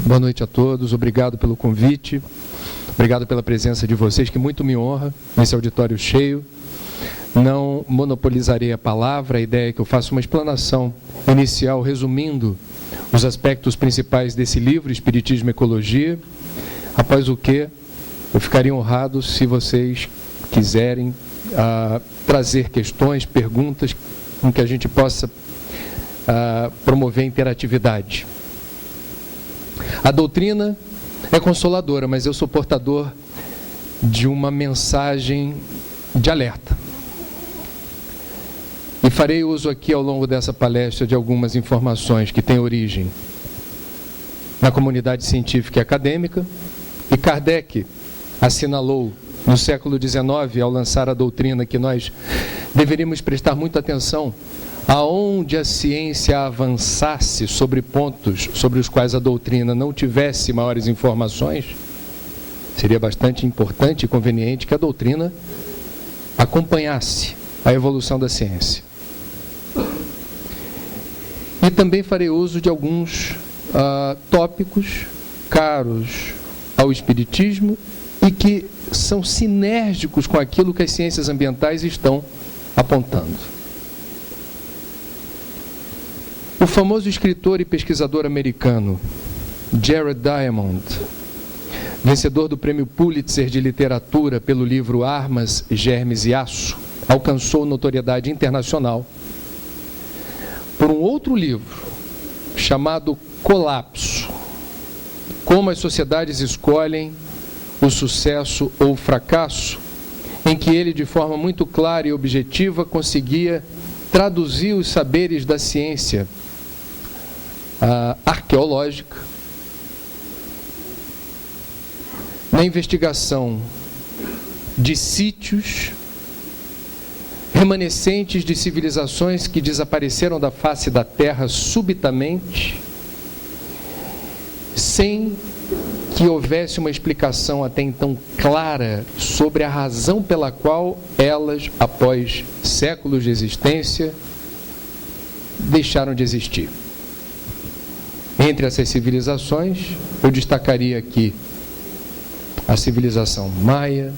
Boa noite a todos, obrigado pelo convite, obrigado pela presença de vocês, que muito me honra nesse auditório cheio. Não monopolizarei a palavra, a ideia é que eu faça uma explanação inicial, resumindo os aspectos principais desse livro, Espiritismo e Ecologia, após o que eu ficaria honrado se vocês quiserem trazer questões, perguntas, com que a gente possa promover interatividade. A doutrina é consoladora, mas eu sou portador de uma mensagem de alerta. E farei uso aqui ao longo dessa palestra de algumas informações que têm origem na comunidade científica e acadêmica, e Kardec assinalou no século XIX, ao lançar a doutrina, que nós deveríamos prestar muita atenção aonde a ciência avançasse sobre pontos sobre os quais a doutrina não tivesse maiores informações. Seria bastante importante e conveniente que a doutrina acompanhasse a evolução da ciência. E também farei uso de alguns tópicos caros ao Espiritismo e que são sinérgicos com aquilo que as ciências ambientais estão apontando. O famoso escritor e pesquisador americano Jared Diamond, vencedor do Prêmio Pulitzer de Literatura pelo livro Armas, Germes e Aço, alcançou notoriedade internacional por um outro livro chamado Colapso: Como as Sociedades Escolhem o Sucesso ou o Fracasso, em que ele, de forma muito clara e objetiva, conseguia traduzir os saberes da ciência arqueológica na investigação de sítios remanescentes de civilizações que desapareceram da face da Terra subitamente, sem que houvesse uma explicação até então clara sobre a razão pela qual elas, após séculos de existência, deixaram de existir. Entre essas civilizações, eu destacaria aqui a civilização maia,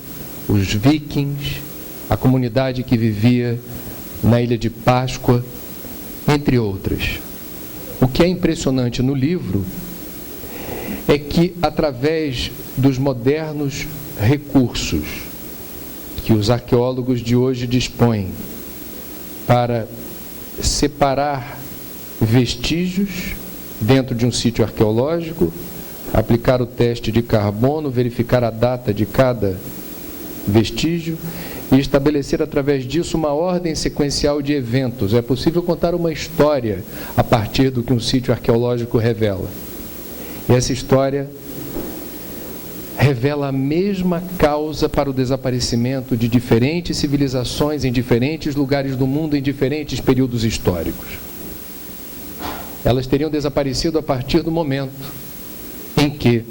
os vikings, a comunidade que vivia na Ilha de Páscoa, entre outras. O que é impressionante no livro é que, através dos modernos recursos que os arqueólogos de hoje dispõem para separar vestígios dentro de um sítio arqueológico, aplicar o teste de carbono, verificar a data de cada vestígio e estabelecer através disso uma ordem sequencial de eventos. É possível contar uma história a partir do que um sítio arqueológico revela. E essa história revela a mesma causa para o desaparecimento de diferentes civilizações em diferentes lugares do mundo, em diferentes períodos históricos. Elas teriam desaparecido a partir do momento em que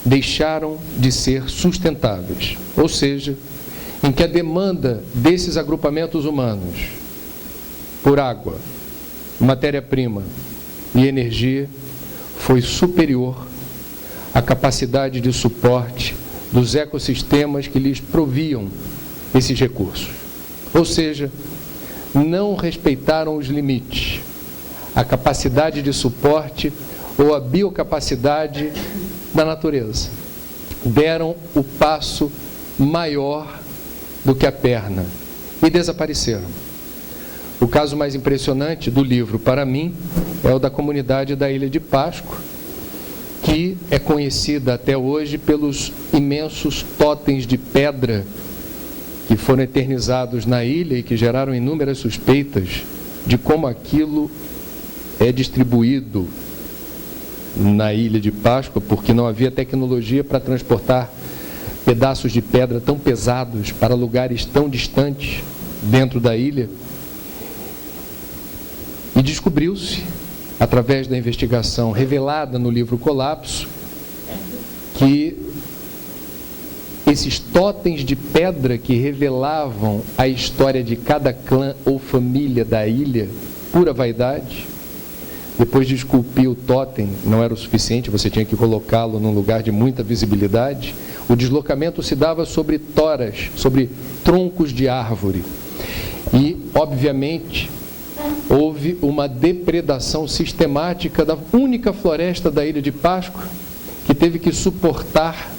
deixaram de ser sustentáveis, ou seja, em que a demanda desses agrupamentos humanos por água, matéria-prima e energia foi superior à capacidade de suporte dos ecossistemas que lhes proviam esses recursos. Ou seja, não respeitaram os limites, a capacidade de suporte ou a biocapacidade da natureza. Deram o passo maior do que a perna e desapareceram. O caso mais impressionante do livro, para mim, é o da comunidade da Ilha de Páscoa, que é conhecida até hoje pelos imensos totens de pedra que foram eternizados na ilha e que geraram inúmeras suspeitas de como aquilo é distribuído na Ilha de Páscoa, porque não havia tecnologia para transportar pedaços de pedra tão pesados para lugares tão distantes dentro da ilha. E descobriu-se, através da investigação revelada no livro Colapso, que esses totens de pedra que revelavam a história de cada clã ou família da ilha, pura vaidade, Depois de esculpir o totem, não era o suficiente, você tinha que colocá-lo num lugar de muita visibilidade. O deslocamento se dava sobre toras, sobre troncos de árvore. E, obviamente, houve uma depredação sistemática da única floresta da Ilha de Páscoa, que teve que suportar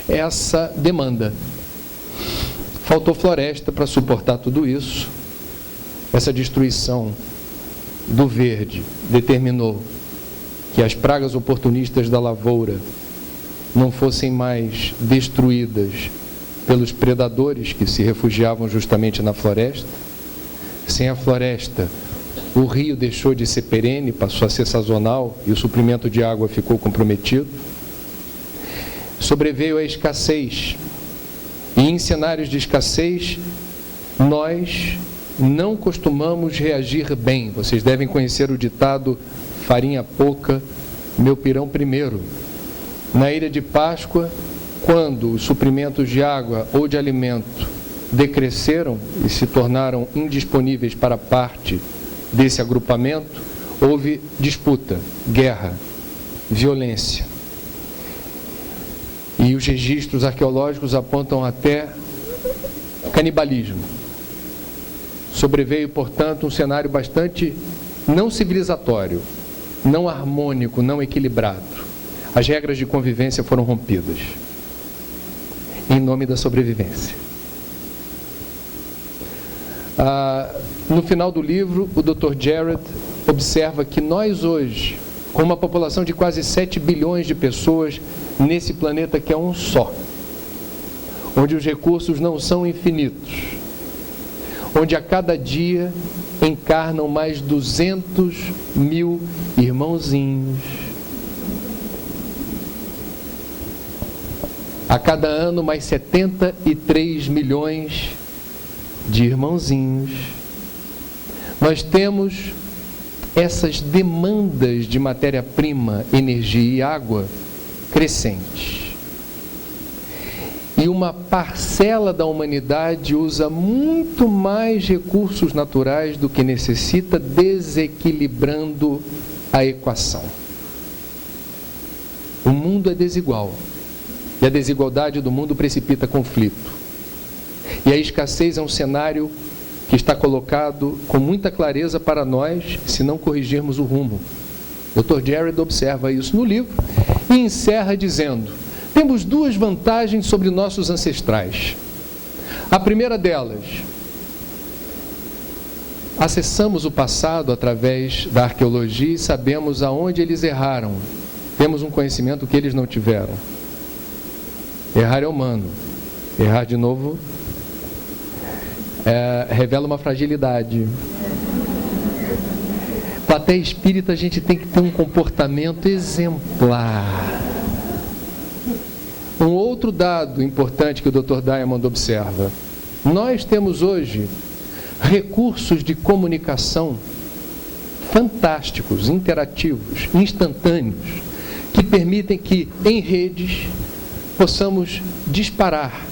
essa demanda. Faltou floresta para suportar tudo isso. Essa destruição do verde determinou que as pragas oportunistas da lavoura não fossem mais destruídas pelos predadores que se refugiavam justamente na floresta. Sem a floresta, o rio deixou de ser perene, passou a ser sazonal e o suprimento de água ficou comprometido. Sobreveio a escassez. E em cenários de escassez, nós não costumamos reagir bem. Vocês devem conhecer o ditado: farinha pouca, meu pirão primeiro. Na Ilha de Páscoa, quando os suprimentos de água ou de alimento decresceram e se tornaram indisponíveis para parte desse agrupamento, houve disputa, guerra, violência. E os registros arqueológicos apontam até canibalismo. Sobreveio, portanto, um cenário bastante não civilizatório, não harmônico, não equilibrado. As regras de convivência foram rompidas em nome da sobrevivência. No final do livro, o Dr. Jared observa que nós hoje, com uma população de quase 7 bilhões de pessoas nesse planeta que é um só, onde os recursos não são infinitos, onde a cada dia encarnam mais 200 mil irmãozinhos, a cada ano mais 73 milhões de irmãozinhos, nós temos essas demandas de matéria-prima, energia e água crescentes. E uma parcela da humanidade usa muito mais recursos naturais do que necessita, desequilibrando a equação. O mundo é desigual. E a desigualdade do mundo precipita conflito. E a escassez é um cenário que está colocado com muita clareza para nós, se não corrigirmos o rumo. O Dr. Jared observa isso no livro e encerra dizendo: temos duas vantagens sobre nossos ancestrais. A primeira delas, acessamos o passado através da arqueologia e sabemos aonde eles erraram. Temos um conhecimento que eles não tiveram. Errar é humano. Errar de novo revela uma fragilidade. Plateia espírita, a gente tem que ter um comportamento exemplar. Um outro dado importante que o Dr. Diamond observa: nós temos hoje recursos de comunicação fantásticos, interativos, instantâneos, que permitem que, em redes, possamos disparar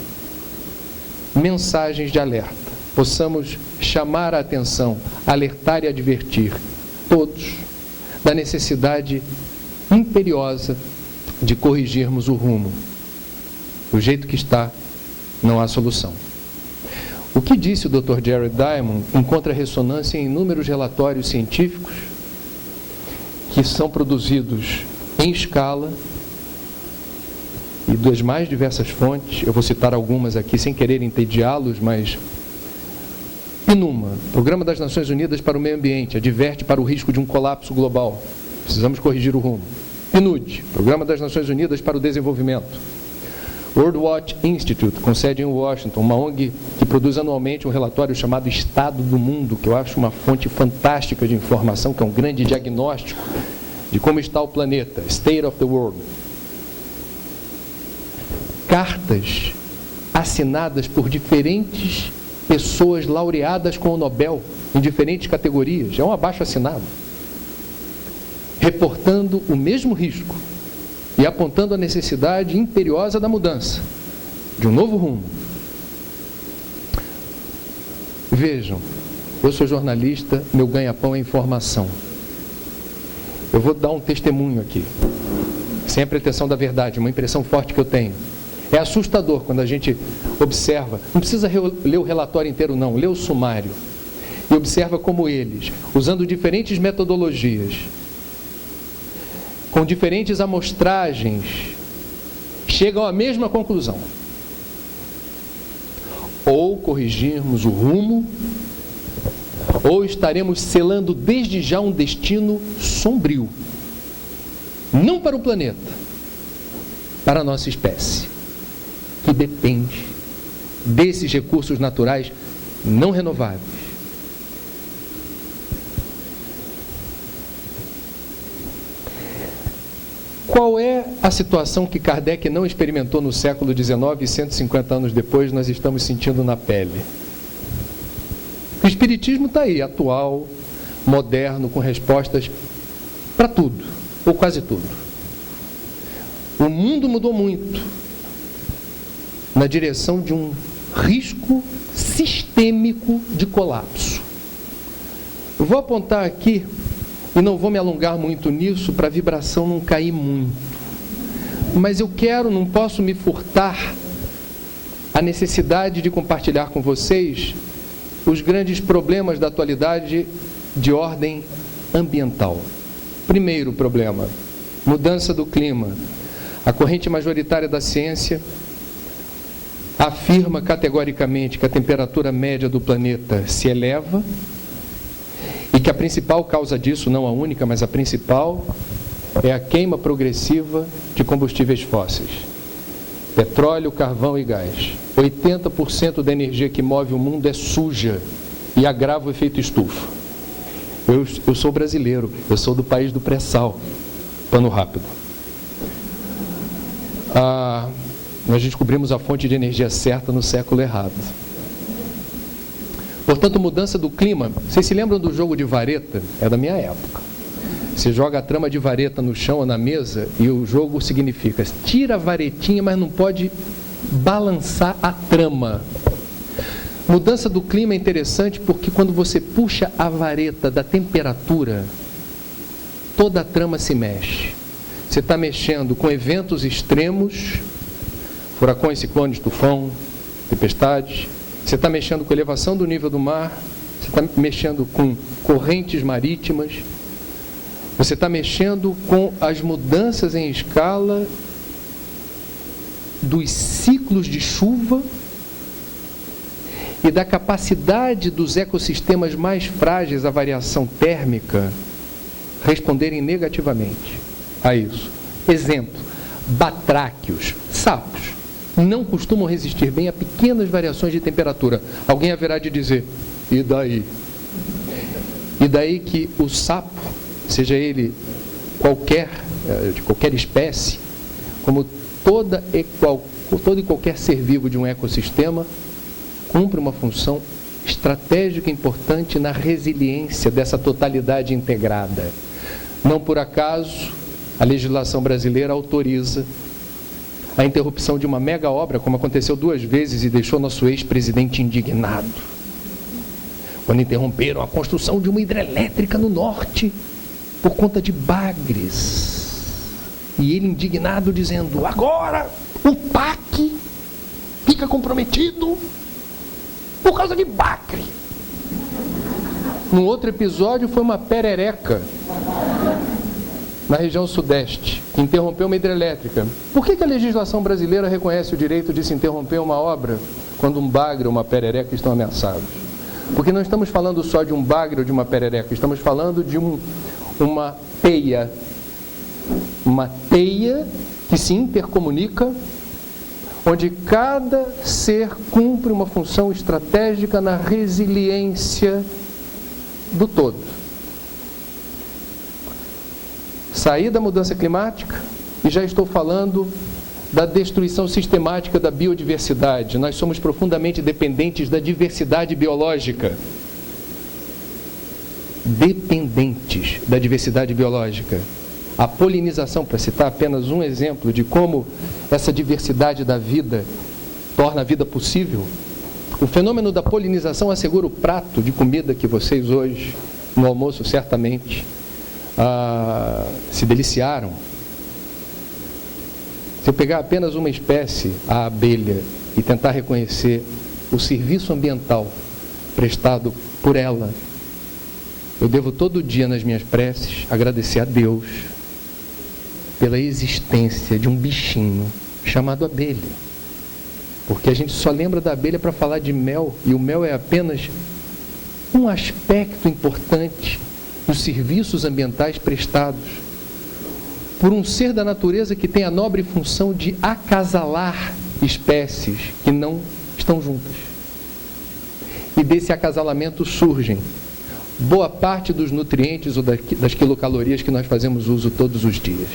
mensagens de alerta, possamos chamar a atenção, alertar e advertir todos da necessidade imperiosa de corrigirmos o rumo. Do jeito que está, não há solução. O que disse o Dr. Jared Diamond encontra ressonância em inúmeros relatórios científicos que são produzidos em escala e das mais diversas fontes. Eu vou citar algumas aqui sem querer entediá-los, mas PNUMA, Programa das Nações Unidas para o Meio Ambiente, adverte para o risco de um colapso global. Precisamos corrigir o rumo. PNUD, Programa das Nações Unidas para o Desenvolvimento. World Watch Institute, com sede em Washington, uma ONG que produz anualmente um relatório chamado Estado do Mundo, que eu acho uma fonte fantástica de informação, que é um grande diagnóstico de como está o planeta, State of the World. Cartas assinadas por diferentes pessoas laureadas com o Nobel, em diferentes categorias, é um abaixo-assinado, reportando o mesmo risco e apontando a necessidade imperiosa da mudança, de um novo rumo. Vejam, eu sou jornalista, meu ganha-pão é informação. Eu vou dar um testemunho aqui, sem a pretensão da verdade, uma impressão forte que eu tenho. É assustador quando a gente observa, não precisa ler o relatório inteiro não, lê o sumário, e observa como eles, usando diferentes metodologias, com diferentes amostragens, chegam à mesma conclusão. Ou corrigirmos o rumo, ou estaremos selando desde já um destino sombrio. Não para o planeta, para a nossa espécie, que depende desses recursos naturais não renováveis. Qual é a situação que Kardec não experimentou no século XIX e 150 anos depois nós estamos sentindo na pele? O Espiritismo está aí, atual, moderno, com respostas para tudo, ou quase tudo. O mundo mudou muito na direção de um risco sistêmico de colapso. Eu vou apontar aqui, e não vou me alongar muito nisso, para a vibração não cair muito. Mas eu não posso me furtar a necessidade de compartilhar com vocês os grandes problemas da atualidade de ordem ambiental. Primeiro problema, mudança do clima. A corrente majoritária da ciência afirma categoricamente que a temperatura média do planeta se eleva e que a principal causa disso, não a única, mas a principal, é a queima progressiva de combustíveis fósseis. Petróleo, carvão e gás. 80% da energia que move o mundo é suja e agrava o efeito estufa. Eu sou brasileiro, eu sou do país do pré-sal. Pano rápido. Nós descobrimos a fonte de energia certa no século errado. Portanto, mudança do clima. Vocês se lembram do jogo de vareta? É da minha época. Você joga a trama de vareta no chão ou na mesa e o jogo significa: tira a varetinha, mas não pode balançar a trama. Mudança do clima é interessante porque quando você puxa a vareta da temperatura, toda a trama se mexe. Você está mexendo com eventos extremos, furacões, ciclones, tufão, tempestades. Você está mexendo com a elevação do nível do mar. Você está mexendo com correntes marítimas. Você está mexendo com as mudanças em escala dos ciclos de chuva e da capacidade dos ecossistemas mais frágeis à variação térmica responderem negativamente a isso. Exemplo, batráquios, sapos, não costumam resistir bem a pequenas variações de temperatura. Alguém haverá de dizer, e daí? E daí que o sapo, seja ele de qualquer espécie, como todo e qualquer ser vivo de um ecossistema, cumpre uma função estratégica importante na resiliência dessa totalidade integrada. Não por acaso, a legislação brasileira autoriza a interrupção de uma mega obra, como aconteceu 2 vezes e deixou nosso ex-presidente indignado. Quando interromperam a construção de uma hidrelétrica no norte, por conta de bagres. E ele indignado dizendo, agora o PAC fica comprometido por causa de bagre. Num outro episódio foi uma perereca na região sudeste, que interrompeu uma hidrelétrica. Por que a legislação brasileira reconhece o direito de se interromper uma obra quando um bagre ou uma perereca estão ameaçados? Porque não estamos falando só de um bagre ou de uma perereca, estamos falando de uma teia que se intercomunica, onde cada ser cumpre uma função estratégica na resiliência do todo. Saí da mudança climática e já estou falando da destruição sistemática da biodiversidade. Nós somos profundamente dependentes da diversidade biológica. Dependentes da diversidade biológica. A polinização, para citar apenas um exemplo de como essa diversidade da vida torna a vida possível. O fenômeno da polinização assegura o prato de comida que vocês hoje, no almoço certamente, se deliciaram. Se eu pegar apenas uma espécie, a abelha, e tentar reconhecer o serviço ambiental prestado por ela, eu devo todo dia nas minhas preces agradecer a Deus pela existência de um bichinho chamado abelha. Porque a gente só lembra da abelha para falar de mel, e o mel é apenas um aspecto importante dos serviços ambientais prestados por um ser da natureza que tem a nobre função de acasalar espécies que não estão juntas. E desse acasalamento surgem boa parte dos nutrientes ou das quilocalorias que nós fazemos uso todos os dias.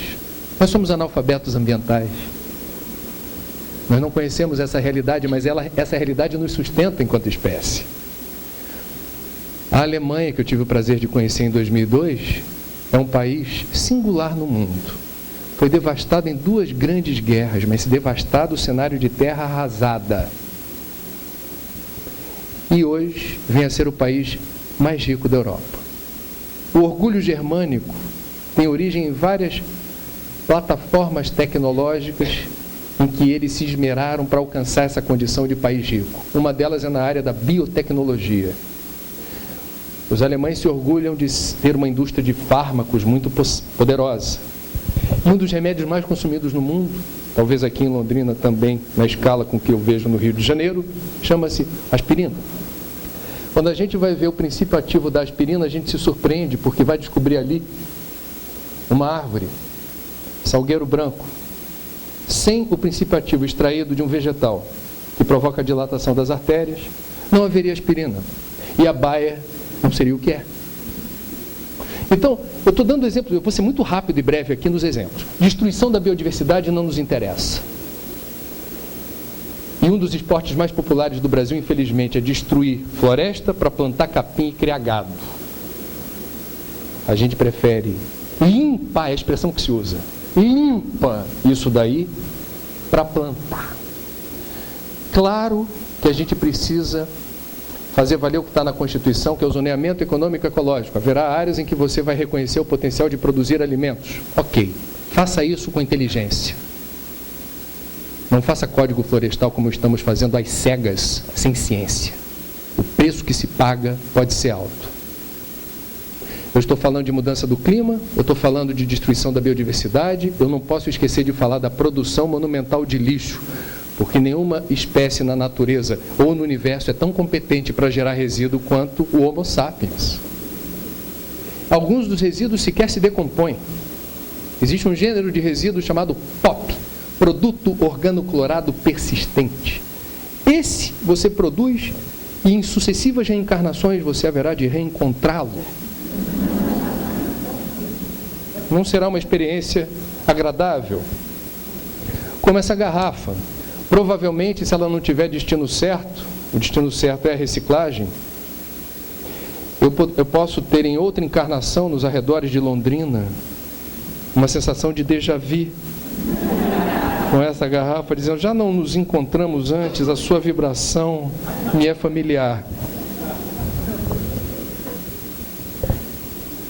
Nós somos analfabetos ambientais. Nós não conhecemos essa realidade, mas essa realidade nos sustenta enquanto espécie. A Alemanha, que eu tive o prazer de conhecer em 2002, é um país singular no mundo. Foi devastado em 2 grandes guerras, mas devastado o cenário de terra arrasada. E hoje vem a ser o país mais rico da Europa. O orgulho germânico tem origem em várias plataformas tecnológicas em que eles se esmeraram para alcançar essa condição de país rico. Uma delas é na área da biotecnologia. Os alemães se orgulham de ter uma indústria de fármacos muito poderosa. E um dos remédios mais consumidos no mundo, talvez aqui em Londrina também, na escala com que eu vejo no Rio de Janeiro, chama-se aspirina. Quando a gente vai ver o princípio ativo da aspirina, a gente se surpreende, porque vai descobrir ali uma árvore, salgueiro branco, sem o princípio ativo extraído de um vegetal, que provoca a dilatação das artérias, não haveria aspirina. E a baia não seria o que é. Então, eu estou dando exemplos, eu vou ser muito rápido e breve aqui nos exemplos. Destruição da biodiversidade não nos interessa. E um dos esportes mais populares do Brasil, infelizmente, é destruir floresta para plantar capim e criar gado. A gente prefere limpar, é a expressão que se usa, limpa isso daí para plantar. Claro que a gente precisa fazer valer o que está na Constituição, que é o zoneamento econômico e ecológico. Haverá áreas em que você vai reconhecer o potencial de produzir alimentos. Ok, faça isso com inteligência. Não faça código florestal como estamos fazendo às cegas, sem ciência. O preço que se paga pode ser alto. Eu estou falando de mudança do clima, eu estou falando de destruição da biodiversidade, eu não posso esquecer de falar da produção monumental de lixo, porque nenhuma espécie na natureza ou no universo é tão competente para gerar resíduo quanto o Homo sapiens. Alguns dos resíduos sequer se decompõem. Existe um gênero de resíduo chamado POP, produto organoclorado persistente. Esse você produz e em sucessivas reencarnações você haverá de reencontrá-lo. Não será uma experiência agradável. Como essa garrafa. Provavelmente, se ela não tiver destino certo, o destino certo é a reciclagem, eu posso ter em outra encarnação, nos arredores de Londrina, uma sensação de déjà vu com essa garrafa, dizendo, já não nos encontramos antes, a sua vibração me é familiar.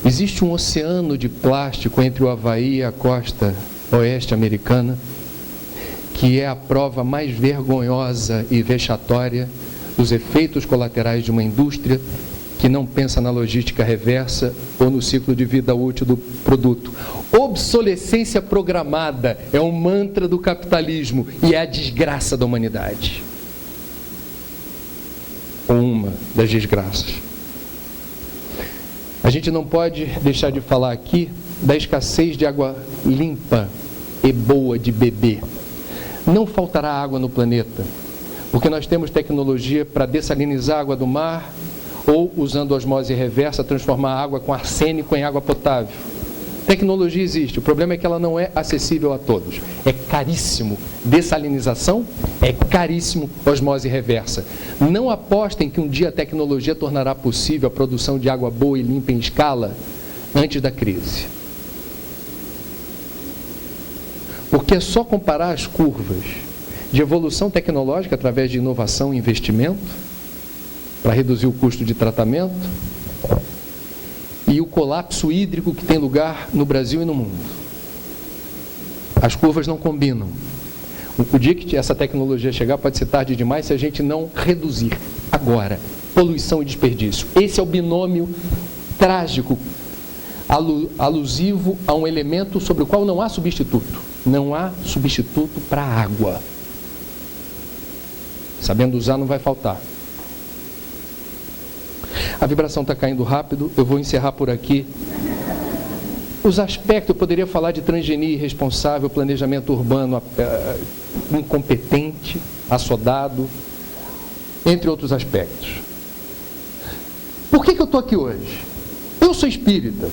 Existe um oceano de plástico entre o Havaí e a costa oeste americana, que é a prova mais vergonhosa e vexatória dos efeitos colaterais de uma indústria que não pensa na logística reversa ou no ciclo de vida útil do produto. Obsolescência programada é um mantra do capitalismo e é a desgraça da humanidade. Ou uma das desgraças. A gente não pode deixar de falar aqui da escassez de água limpa e boa de beber. Não faltará água no planeta, porque nós temos tecnologia para dessalinizar a água do mar ou, usando osmose reversa, transformar a água com arsênico em água potável. Tecnologia existe, o problema é que ela não é acessível a todos. É caríssimo. Dessalinização é caríssimo, osmose reversa. Não apostem que um dia a tecnologia tornará possível a produção de água boa e limpa em escala antes da crise. Porque é só comparar as curvas de evolução tecnológica através de inovação e investimento para reduzir o custo de tratamento e o colapso hídrico que tem lugar no Brasil e no mundo. As curvas não combinam. O dia que essa tecnologia chegar pode ser tarde demais se a gente não reduzir agora poluição e desperdício. Esse é o binômio trágico, alusivo a um elemento sobre o qual não há substituto. Não há substituto para a água. Sabendo usar não vai faltar. A vibração está caindo rápido, eu vou encerrar por aqui. Os aspectos, eu poderia falar de transgenia irresponsável, planejamento urbano incompetente, assodado, entre outros aspectos. Por que eu estou aqui hoje? Eu sou espírita,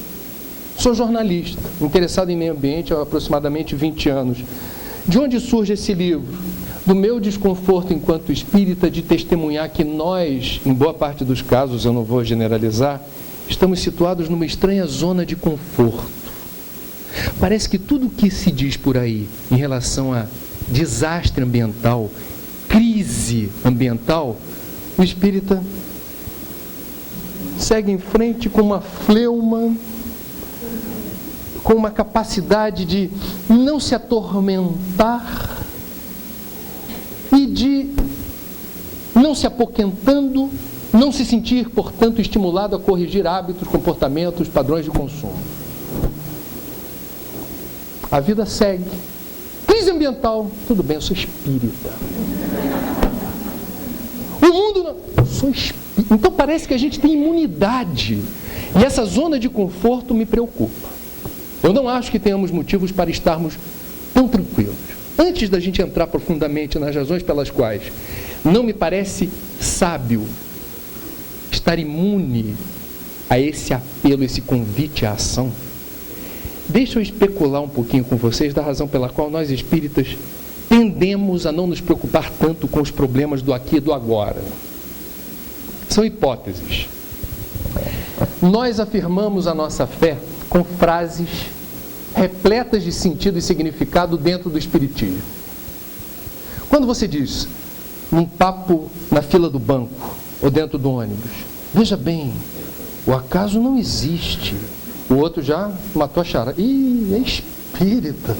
sou jornalista, interessado em meio ambiente há aproximadamente 20 anos. De onde surge esse livro? Do meu desconforto enquanto espírita de testemunhar que nós, em boa parte dos casos, eu não vou generalizar, estamos situados numa estranha zona de conforto. Parece que tudo o que se diz por aí em relação a desastre ambiental, crise ambiental, o espírita segue em frente com uma fleuma, com uma capacidade de não se atormentar e de, não se apoquentando, não se sentir, portanto, estimulado a corrigir hábitos, comportamentos, padrões de consumo. A vida segue. Crise ambiental, tudo bem, eu sou espírita. O mundo não, eu sou espírita. Então parece que a gente tem imunidade. E essa zona de conforto me preocupa. Eu não acho que tenhamos motivos para estarmos tão tranquilos. Antes da gente entrar profundamente nas razões pelas quais não me parece sábio estar imune a esse apelo, esse convite à ação, deixa eu especular um pouquinho com vocês da razão pela qual nós espíritas tendemos a não nos preocupar tanto com os problemas do aqui e do agora. São hipóteses. Nós afirmamos a nossa fé com frases repletas de sentido e significado dentro do espiritismo. Quando você diz, num papo na fila do banco ou dentro do ônibus, veja bem, o acaso não existe. O outro já matou a charada. Ih, é espírita.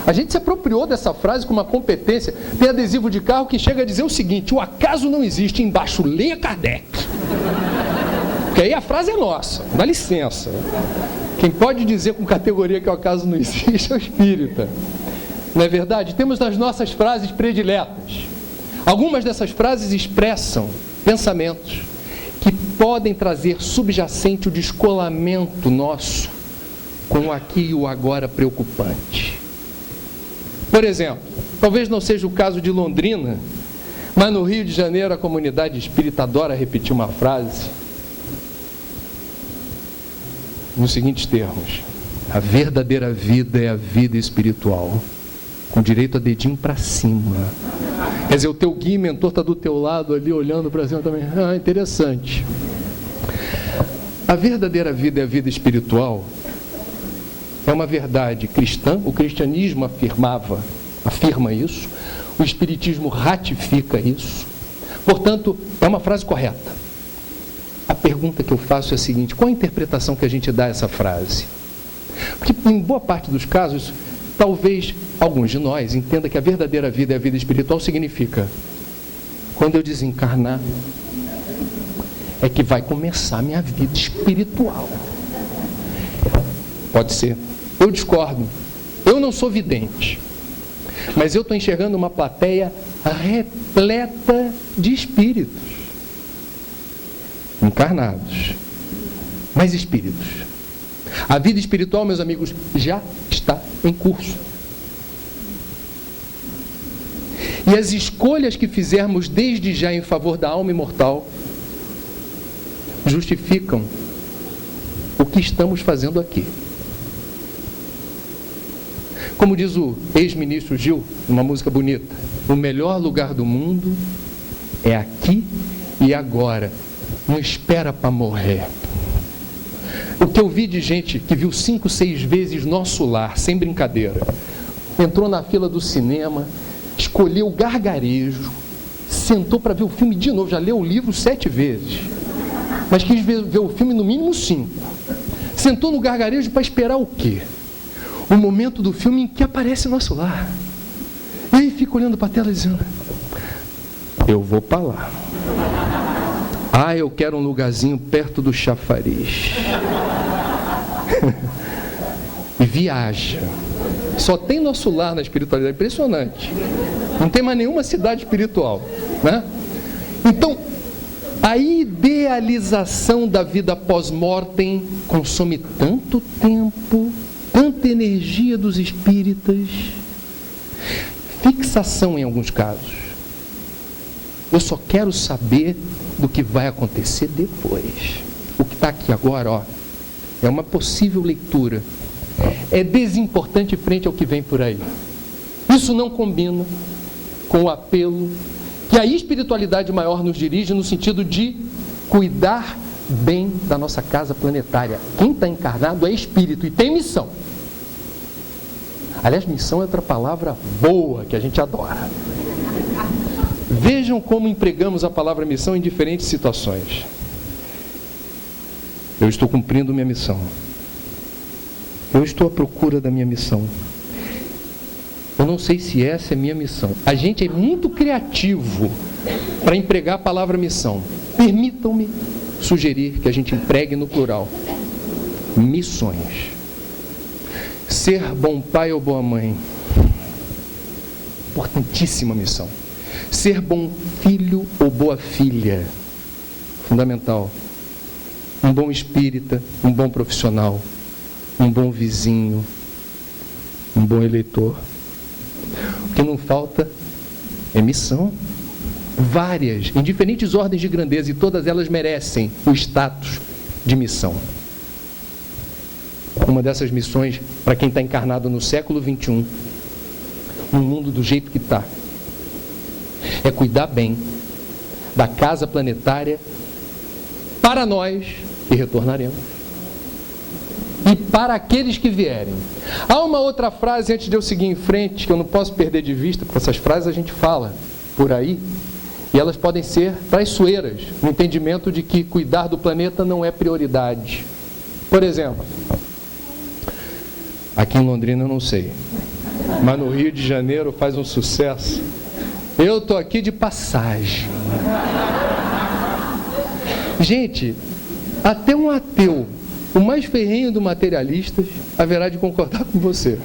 A gente se apropriou dessa frase com uma competência. Tem adesivo de carro que chega a dizer o seguinte: o acaso não existe, embaixo leia Kardec. Porque aí a frase é nossa, dá licença. Quem pode dizer com categoria que o acaso não existe é o espírita. Não é verdade? Temos as nossas frases prediletas. Algumas dessas frases expressam pensamentos que podem trazer subjacente o descolamento nosso com o aqui e o agora preocupante. Por exemplo, talvez não seja o caso de Londrina, mas no Rio de Janeiro a comunidade espírita adora repetir uma frase nos seguintes termos: a verdadeira vida é a vida espiritual, com direito a dedinho para cima. Quer dizer, o teu guia mentor está do teu lado ali, olhando para cima também. Ah, interessante. A verdadeira vida é a vida espiritual. É uma verdade cristã. O cristianismo afirma isso. O espiritismo ratifica isso. Portanto, é uma frase correta. A pergunta que eu faço é a seguinte: qual a interpretação que a gente dá a essa frase? Porque em boa parte dos casos, talvez alguns de nós entendam que a verdadeira vida é a vida espiritual significa, quando eu desencarnar, é que vai começar a minha vida espiritual. Pode ser. Eu discordo. Eu não sou vidente. Mas eu estou enxergando uma plateia repleta de espíritos. Encarnados. Mas espíritos. A vida espiritual, meus amigos, já está em curso. E as escolhas que fizermos desde já em favor da alma imortal justificam o que estamos fazendo aqui. Como diz o ex-ministro Gil, numa música bonita: o melhor lugar do mundo é aqui e agora. Não espera para morrer. O que eu vi de gente que viu 5, 6 vezes Nosso Lar, sem brincadeira, entrou na fila do cinema, escolheu Gargarejo, sentou para ver o filme de novo, já leu o livro 7 vezes. mas quis ver o filme no mínimo 5. Sentou no gargarejo para esperar o quê? O momento do filme em que aparece Nosso Lar. E aí fica olhando para a tela dizendo: eu vou para lá. Ah, eu quero um lugarzinho perto do chafariz. E viaja. Só tem Nosso Lar na espiritualidade. Impressionante. Não tem mais nenhuma cidade espiritual, né? Então, a idealização da vida pós-mortem consome tanto tempo, tanta energia dos espíritas, fixação em alguns casos. Eu só quero saber do que vai acontecer depois. O que está aqui agora, ó, é uma possível leitura. É desimportante frente ao que vem por aí. Isso não combina com o apelo que a espiritualidade maior nos dirige no sentido de cuidar bem da nossa casa planetária. Quem está encarnado é espírito e tem missão. Aliás, missão é outra palavra boa que a gente adora. Vejam como empregamos a palavra missão em diferentes situações. Eu estou cumprindo minha missão. Eu estou à procura da minha missão. Eu não sei se essa é minha missão. A gente é muito criativo para empregar a palavra missão. Permitam-me sugerir que a gente empregue no plural. Missões. Ser bom pai ou boa mãe. Importantíssima missão. Ser bom filho ou boa filha. Fundamental. Um bom espírita, um bom profissional, um bom vizinho, um bom eleitor. O que não falta é missão. Várias, em diferentes ordens de grandeza, e todas elas merecem o status de missão. Uma dessas missões, para quem está encarnado no século XXI, no mundo do jeito que está, é cuidar bem da casa planetária para nós que retornaremos e para aqueles que vierem. Há uma outra frase antes de eu seguir em frente que eu não posso perder de vista, porque essas frases a gente fala por aí e elas podem ser traiçoeiras no entendimento de que cuidar do planeta não é prioridade. Por exemplo, aqui em Londrina eu não sei, mas no Rio de Janeiro faz um sucesso. Eu estou aqui de passagem. Gente, até um ateu, o mais ferrenho do materialistas, haverá de concordar com você.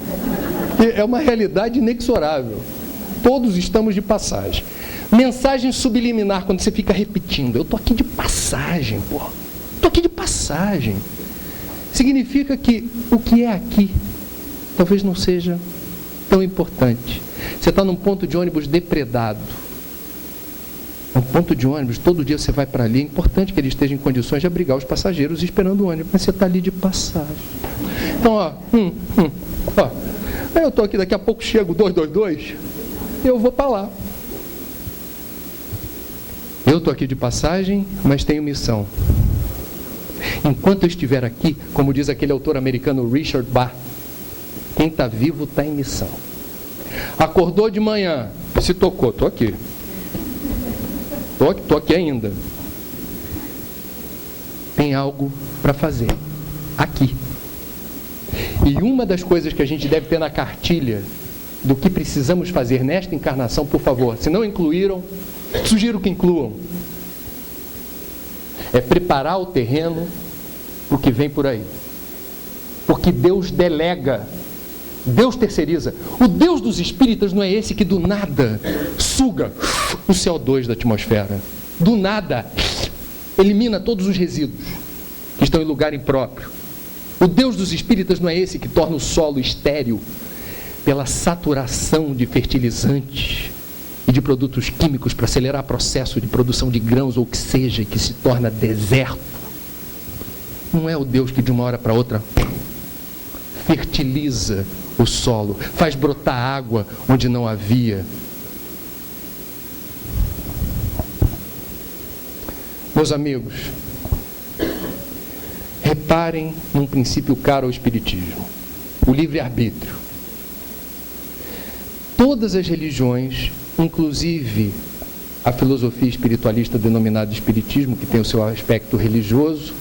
É uma realidade inexorável. Todos estamos de passagem. Mensagem subliminar, quando você fica repetindo: eu estou aqui de passagem, pô. Estou aqui de passagem. Significa que o que é aqui talvez não seja tão importante. Você está num ponto de ônibus depredado. Um ponto de ônibus, todo dia você vai para ali, é importante que ele esteja em condições de abrigar os passageiros esperando o ônibus, mas você está ali de passagem. Então, ó, eu estou aqui, daqui a pouco chego 222, eu vou para lá. Eu estou aqui de passagem, mas tenho missão. Enquanto eu estiver aqui, como diz aquele autor americano Richard Bach, quem está vivo está em missão. Acordou de manhã, se tocou, estou aqui. Estou aqui ainda. Tem algo para fazer aqui. E uma das coisas que a gente deve ter na cartilha do que precisamos fazer nesta encarnação, por favor, se não incluíram, sugiro que incluam, é preparar o terreno para o que vem por aí. Porque Deus delega, Deus terceiriza. O Deus dos espíritas não é esse que do nada suga o CO2 da atmosfera. Do nada elimina todos os resíduos que estão em lugar impróprio. O Deus dos espíritas não é esse que torna o solo estéril pela saturação de fertilizantes e de produtos químicos para acelerar o processo de produção de grãos ou o que seja, que se torna deserto. Não é o Deus que de uma hora para outra fertiliza o solo, faz brotar água onde não havia. Meus amigos, reparem num princípio caro ao Espiritismo: o livre-arbítrio. Todas as religiões, inclusive a filosofia espiritualista denominada espiritismo, que tem o seu aspecto religioso,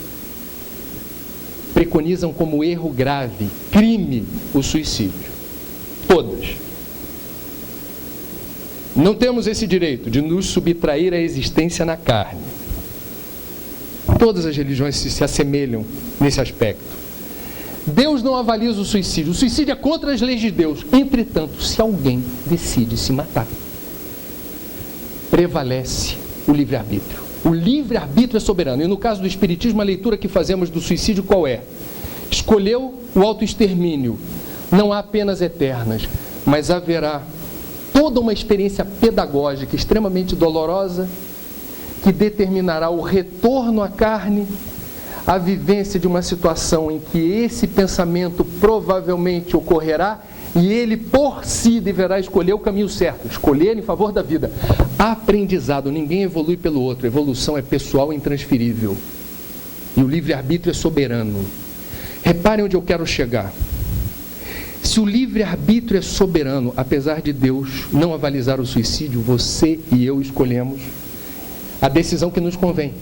preconizam como erro grave, crime, o suicídio. Todas. Não temos esse direito de nos subtrair à existência na carne. Todas as religiões se assemelham nesse aspecto. Deus não avaliza o suicídio. O suicídio é contra as leis de Deus. Entretanto, se alguém decide se matar, prevalece o livre-arbítrio. O livre-arbítrio é soberano. E no caso do Espiritismo, a leitura que fazemos do suicídio qual é? Escolheu o autoextermínio. Não há penas eternas, mas haverá toda uma experiência pedagógica extremamente dolorosa que determinará o retorno à carne, a vivência de uma situação em que esse pensamento provavelmente ocorrerá e ele por si deverá escolher o caminho certo, escolher em favor da vida. Aprendizado, ninguém evolui pelo outro, a evolução é pessoal e intransferível. E o livre-arbítrio é soberano. Reparem onde eu quero chegar. Se o livre-arbítrio é soberano, apesar de Deus não avalizar o suicídio, você e eu escolhemos a decisão que nos convém.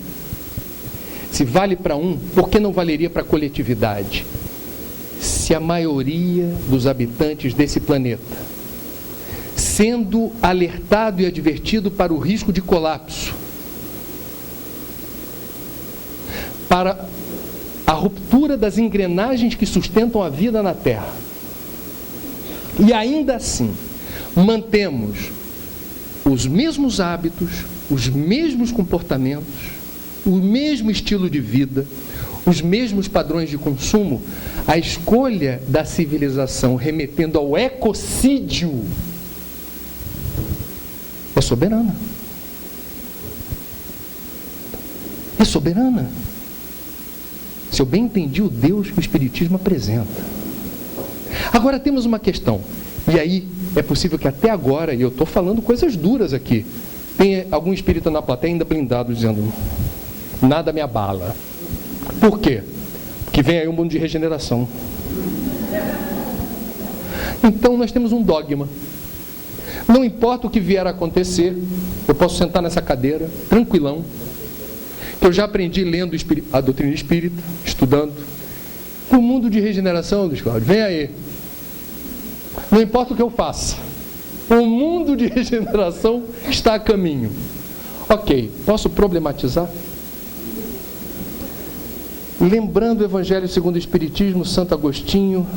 Se vale para um, por que não valeria para a coletividade? Se a maioria dos habitantes desse planeta, sendo alertado e advertido para o risco de colapso, para a ruptura das engrenagens que sustentam a vida na Terra, e ainda assim mantemos os mesmos hábitos, os mesmos comportamentos, o mesmo estilo de vida, os mesmos padrões de consumo, a escolha da civilização remetendo ao ecocídio é soberana. É soberana. Se eu bem entendi o Deus que o Espiritismo apresenta. Agora temos uma questão, e aí é possível que até agora, e eu estou falando coisas duras aqui, tem algum espírita na plateia ainda blindado dizendo: nada me abala. Por quê? Porque vem aí um mundo de regeneração. Então nós temos um dogma. Não importa o que vier a acontecer, eu posso sentar nessa cadeira, tranquilão, que eu já aprendi lendo a doutrina espírita, estudando. O mundo de regeneração, Luiz Cláudio, vem aí. Não importa o que eu faça, o mundo de regeneração está a caminho. Ok, posso problematizar? Lembrando o Evangelho segundo o Espiritismo, Santo Agostinho,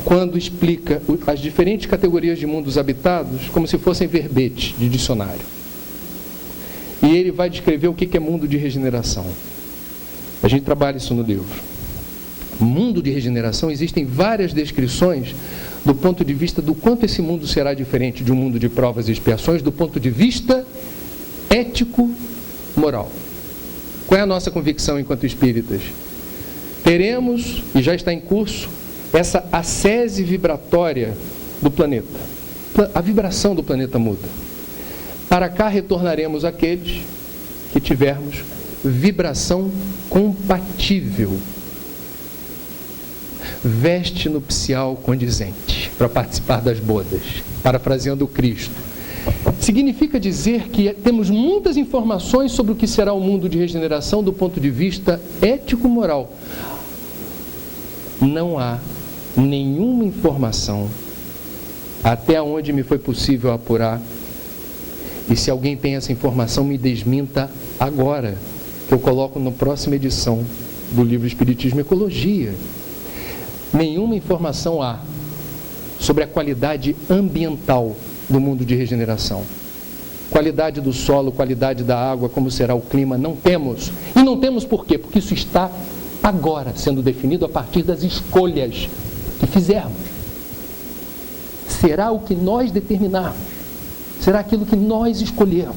quando explica as diferentes categorias de mundos habitados como se fossem verbetes de dicionário. E ele vai descrever o que é mundo de regeneração. A gente trabalha isso no livro. Mundo de regeneração, existem várias descrições do ponto de vista do quanto esse mundo será diferente de um mundo de provas e expiações, do ponto de vista ético-moral. Qual é a nossa convicção enquanto espíritas? Teremos, e já está em curso, essa ascese vibratória do planeta. A vibração do planeta muda. Para cá retornaremos aqueles que tivermos vibração compatível, veste nupcial condizente, para participar das bodas, parafraseando o Cristo. Significa dizer que temos muitas informações sobre o que será o mundo de regeneração do ponto de vista ético-moral. Não há nenhuma informação, até onde me foi possível apurar, e se alguém tem essa informação, me desminta agora, que eu coloco na próxima edição do livro Espiritismo e Ecologia. Nenhuma informação há sobre a qualidade ambiental do mundo de regeneração. Qualidade do solo, qualidade da água, como será o clima, não temos. E não temos por quê? Porque isso está agora sendo definido a partir das escolhas que fizermos. Será o que nós determinarmos. Será aquilo que nós escolhermos.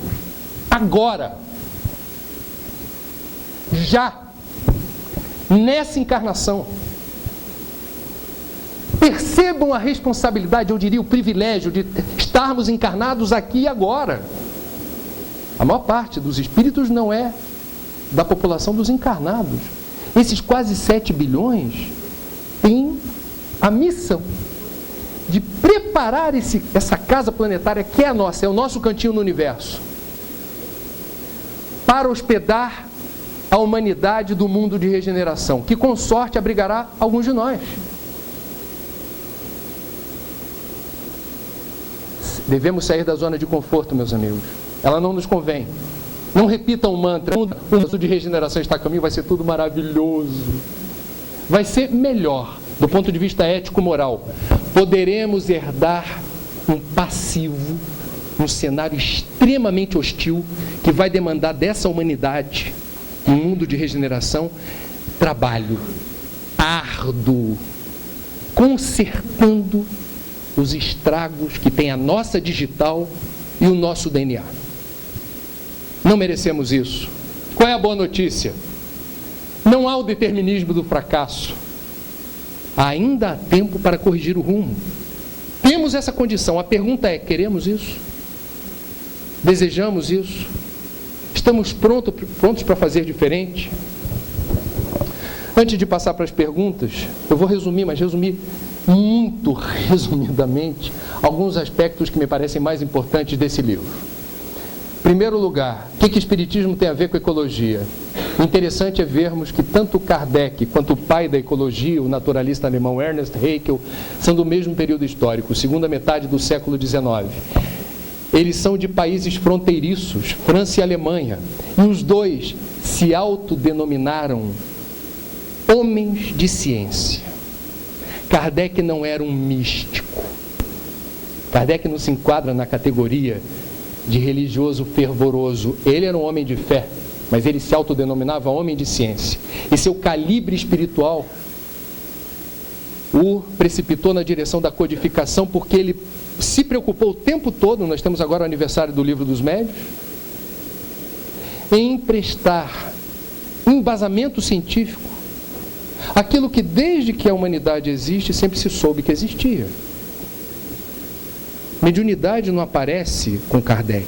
Agora. Já. Nessa encarnação. Percebam a responsabilidade, eu diria o privilégio de estarmos encarnados aqui e agora. A maior parte dos espíritos não é da população dos encarnados. Esses quase 7 bilhões têm a missão de preparar essa casa planetária que é a nossa, é o nosso cantinho no universo, para hospedar a humanidade do mundo de regeneração, que com sorte abrigará alguns de nós. Devemos sair da zona de conforto, meus amigos. Ela não nos convém. Não repitam o mantra: o mundo de regeneração está a caminho, vai ser tudo maravilhoso. Vai ser melhor, do ponto de vista ético-moral. Poderemos herdar um passivo, um cenário extremamente hostil, que vai demandar dessa humanidade, um mundo de regeneração, trabalho árduo, consertando os estragos que tem a nossa digital e o nosso DNA. Não merecemos isso. Qual é a boa notícia? Não há o determinismo do fracasso. Ainda há tempo para corrigir o rumo. Temos essa condição. A pergunta é: queremos isso? Desejamos isso? Estamos prontos para fazer diferente? Antes de passar para as perguntas, eu vou resumir, mas resumir muito resumidamente alguns aspectos que me parecem mais importantes desse livro. Em primeiro lugar, o que o Espiritismo tem a ver com ecologia? O interessante é vermos que tanto Kardec quanto o pai da ecologia, o naturalista alemão Ernst Haeckel, são do mesmo período histórico, segunda metade do século XIX. Eles são de países fronteiriços, França e Alemanha, e os dois se autodenominaram homens de ciência. Kardec não era um místico. Kardec não se enquadra na categoria de religioso fervoroso. Ele era um homem de fé, mas ele se autodenominava homem de ciência. E seu calibre espiritual o precipitou na direção da codificação, porque ele se preocupou o tempo todo, nós temos agora o aniversário do Livro dos Médiuns, em emprestar embasamento científico aquilo que desde que a humanidade existe sempre se soube que existia. Mediunidade não aparece com Kardec.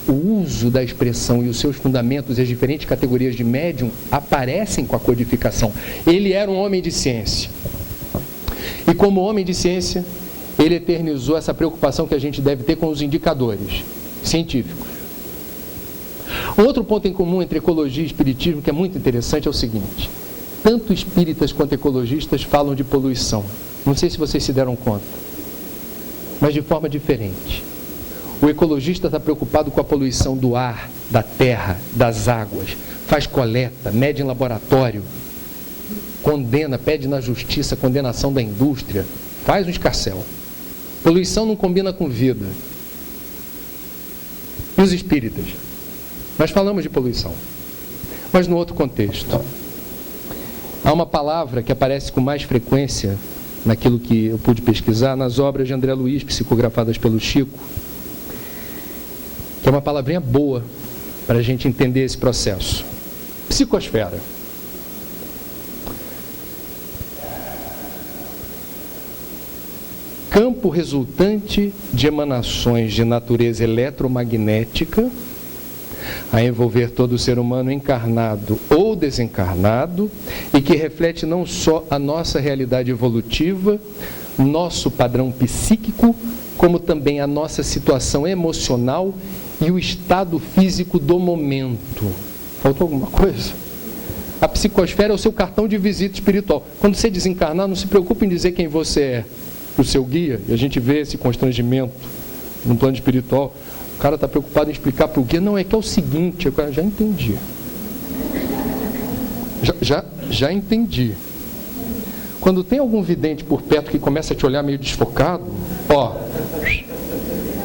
O uso da expressão e os seus fundamentos e as diferentes categorias de médium aparecem com a codificação. Ele era um homem de ciência. E como homem de ciência, ele eternizou essa preocupação que a gente deve ter com os indicadores científicos. Um outro ponto em comum entre ecologia e espiritismo, que é muito interessante, é o seguinte: tanto espíritas quanto ecologistas falam de poluição. Não sei se vocês se deram conta, mas de forma diferente. O ecologista está preocupado com a poluição do ar, da terra, das águas, faz coleta, mede em laboratório, condena, pede na justiça a condenação da indústria, faz um escarcéu. Poluição não combina com vida. E os espíritas? Nós falamos de poluição, mas no outro contexto. Há uma palavra que aparece com mais frequência naquilo que eu pude pesquisar, nas obras de André Luiz, psicografadas pelo Chico, que é uma palavrinha boa para a gente entender esse processo. Psicosfera. Campo resultante de emanações de natureza eletromagnética a envolver todo o ser humano encarnado ou desencarnado, e que reflete não só a nossa realidade evolutiva, nosso padrão psíquico, como também a nossa situação emocional e o estado físico do momento. Faltou alguma coisa? A psicosfera é o seu cartão de visita espiritual. Quando você desencarnar, não se preocupe em dizer quem você é, o seu guia, e a gente vê esse constrangimento no plano espiritual. O cara está preocupado em explicar para o guia. Não, é que é o seguinte, eu já entendi. Já entendi. Quando tem algum vidente por perto que começa a te olhar meio desfocado,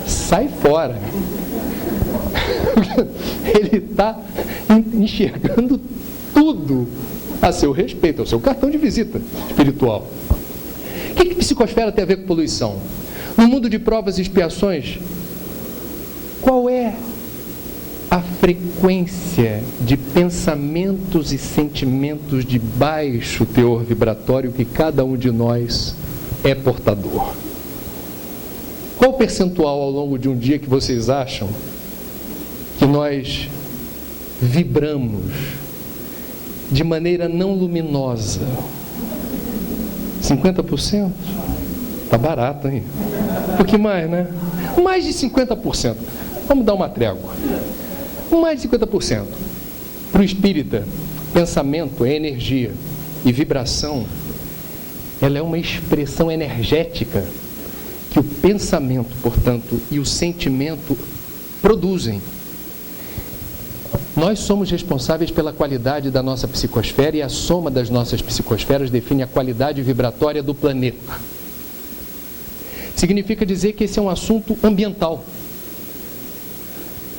sai fora. Ele está enxergando tudo a seu respeito, é o seu cartão de visita espiritual. O que psicosfera tem a ver com poluição? No mundo de provas e expiações, qual é a frequência de pensamentos e sentimentos de baixo teor vibratório que cada um de nós é portador? Qual o percentual ao longo de um dia que vocês acham que nós vibramos de maneira não luminosa? 50%? Tá barato, hein? Um pouquinho mais, né? Mais de 50%. Vamos dar uma trégua. Mais de 50%. Para o espírita, pensamento é energia e vibração, ela é uma expressão energética que o pensamento, portanto, e o sentimento produzem. Nós somos responsáveis pela qualidade da nossa psicosfera e a soma das nossas psicosferas define a qualidade vibratória do planeta. Significa dizer que esse é um assunto ambiental.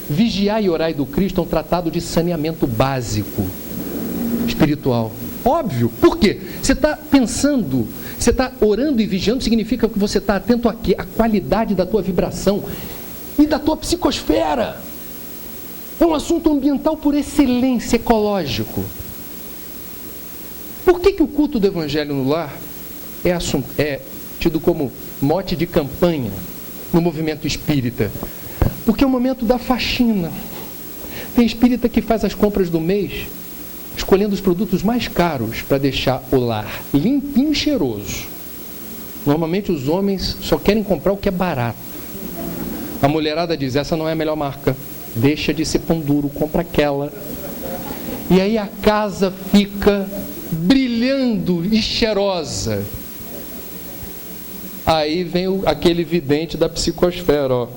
Vigiar e orar do Cristo é um tratado de saneamento básico, espiritual. Óbvio. Por quê? Você está pensando, você está orando e vigiando, significa que você está atento a quê? A qualidade da tua vibração e da tua psicosfera. É um assunto ambiental por excelência, ecológico. Por que o culto do Evangelho no lar é tido como mote de campanha no movimento espírita? Porque é o momento da faxina. Tem espírita que faz as compras do mês escolhendo os produtos mais caros para deixar o lar limpinho e cheiroso. Normalmente os homens só querem comprar o que é barato. A mulherada diz, essa não é a melhor marca, deixa de ser pão duro, compra aquela. E aí a casa fica brilhando e cheirosa. Aí vem aquele vidente da psicosfera, ó,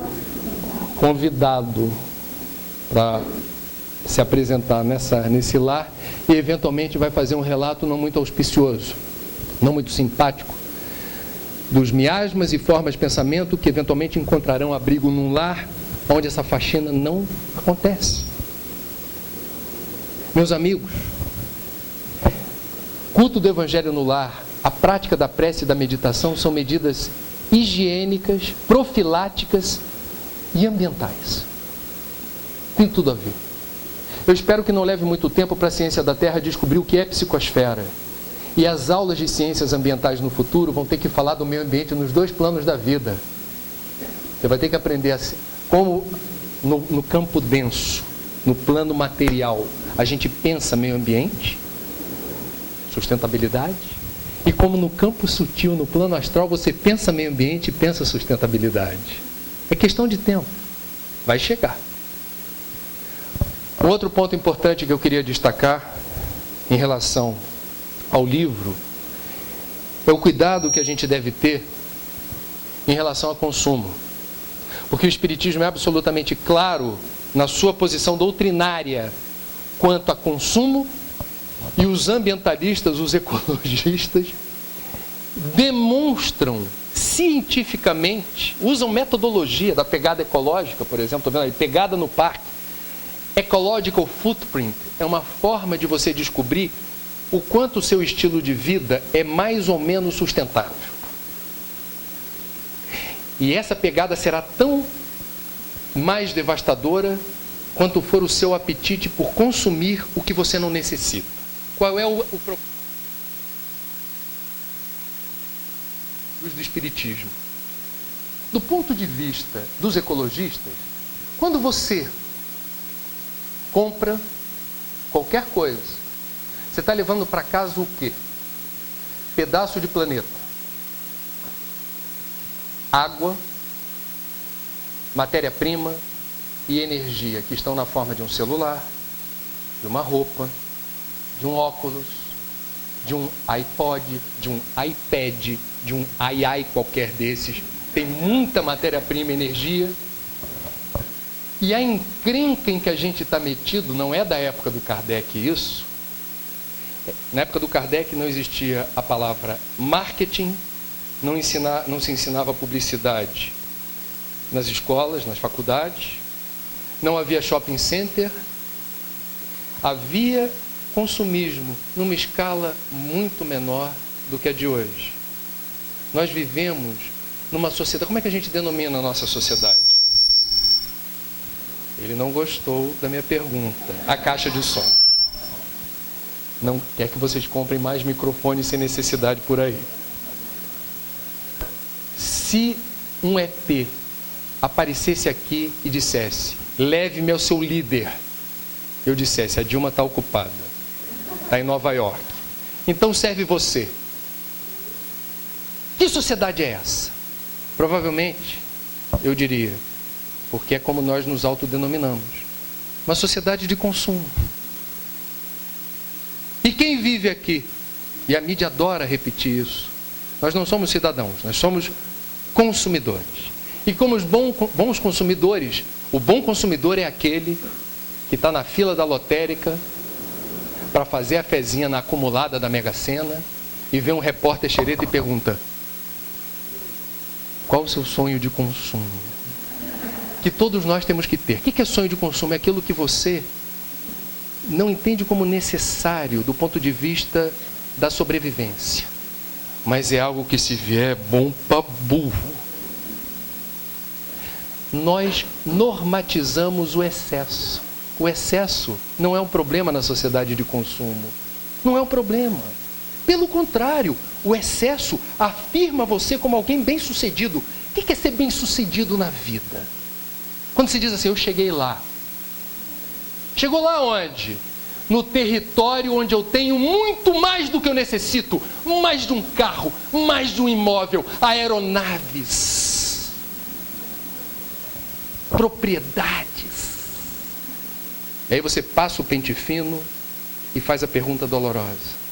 convidado para se apresentar nesse lar e eventualmente vai fazer um relato não muito auspicioso, não muito simpático, dos miasmas e formas de pensamento que eventualmente encontrarão abrigo num lar onde essa faxina não acontece. Meus amigos, culto do Evangelho no lar, a prática da prece e da meditação são medidas higiênicas, profiláticas e ambientais. Tem tudo a ver. Eu espero que não leve muito tempo para a ciência da Terra descobrir o que é psicosfera. E as aulas de ciências ambientais no futuro vão ter que falar do meio ambiente nos dois planos da vida. Você vai ter que aprender como no campo denso, no plano material, a gente pensa meio ambiente, sustentabilidade, e como no campo sutil, no plano astral, você pensa meio ambiente e pensa sustentabilidade. É questão de tempo. Vai chegar. Um outro ponto importante que eu queria destacar em relação ao livro é o cuidado que a gente deve ter em relação ao consumo. Porque o Espiritismo é absolutamente claro na sua posição doutrinária quanto a consumo, e os ambientalistas, os ecologistas, demonstram cientificamente, usam metodologia da pegada ecológica, por exemplo, estou vendo aí, pegada no parque. Ecological footprint é uma forma de você descobrir o quanto o seu estilo de vida é mais ou menos sustentável. E essa pegada será tão mais devastadora quanto for o seu apetite por consumir o que você não necessita. Qual é o propósito do Espiritismo? Do ponto de vista dos ecologistas, quando você compra qualquer coisa, você está levando para casa o quê? Pedaço de planeta, água, matéria-prima e energia, que estão na forma de um celular, de uma roupa, de um óculos, de um iPod, de um iPad, de um AI qualquer desses. Tem muita matéria-prima e energia. E a encrenca em que a gente está metido não é da época do Kardec isso. Na época do Kardec não existia a palavra marketing, não se ensinava publicidade nas escolas, nas faculdades, não havia shopping center, havia consumismo numa escala muito menor do que a de hoje. Nós vivemos numa sociedade, como é que a gente denomina a nossa sociedade? Ele não gostou da minha pergunta. A caixa de som. Não quer que vocês comprem mais microfones sem necessidade por aí. Se um ET aparecesse aqui e dissesse, leve-me ao seu líder, eu dissesse, a Dilma está ocupada, está em Nova York, então serve você. Que sociedade é essa? Provavelmente, eu diria, porque é como nós nos autodenominamos. Uma sociedade de consumo. E quem vive aqui? E a mídia adora repetir isso. Nós não somos cidadãos, nós somos consumidores. E como os bons consumidores, o bom consumidor é aquele que está na fila da lotérica para fazer a fezinha na acumulada da Mega Sena e vê um repórter xereta e pergunta: qual o seu sonho de consumo? Que todos nós temos que ter. O que é sonho de consumo? É aquilo que você não entende como necessário do ponto de vista da sobrevivência, mas é algo que, se vier, é bom para burro. Nós normatizamos o excesso. O excesso não é um problema na sociedade de consumo. Não é um problema. Pelo contrário, o excesso afirma você como alguém bem-sucedido. O que é ser bem-sucedido na vida? Quando se diz assim: eu cheguei lá. Chegou lá onde? No território onde eu tenho muito mais do que eu necessito. Mais de um carro, mais de um imóvel, aeronaves, propriedades. E aí você passa o pente fino e faz a pergunta dolorosa: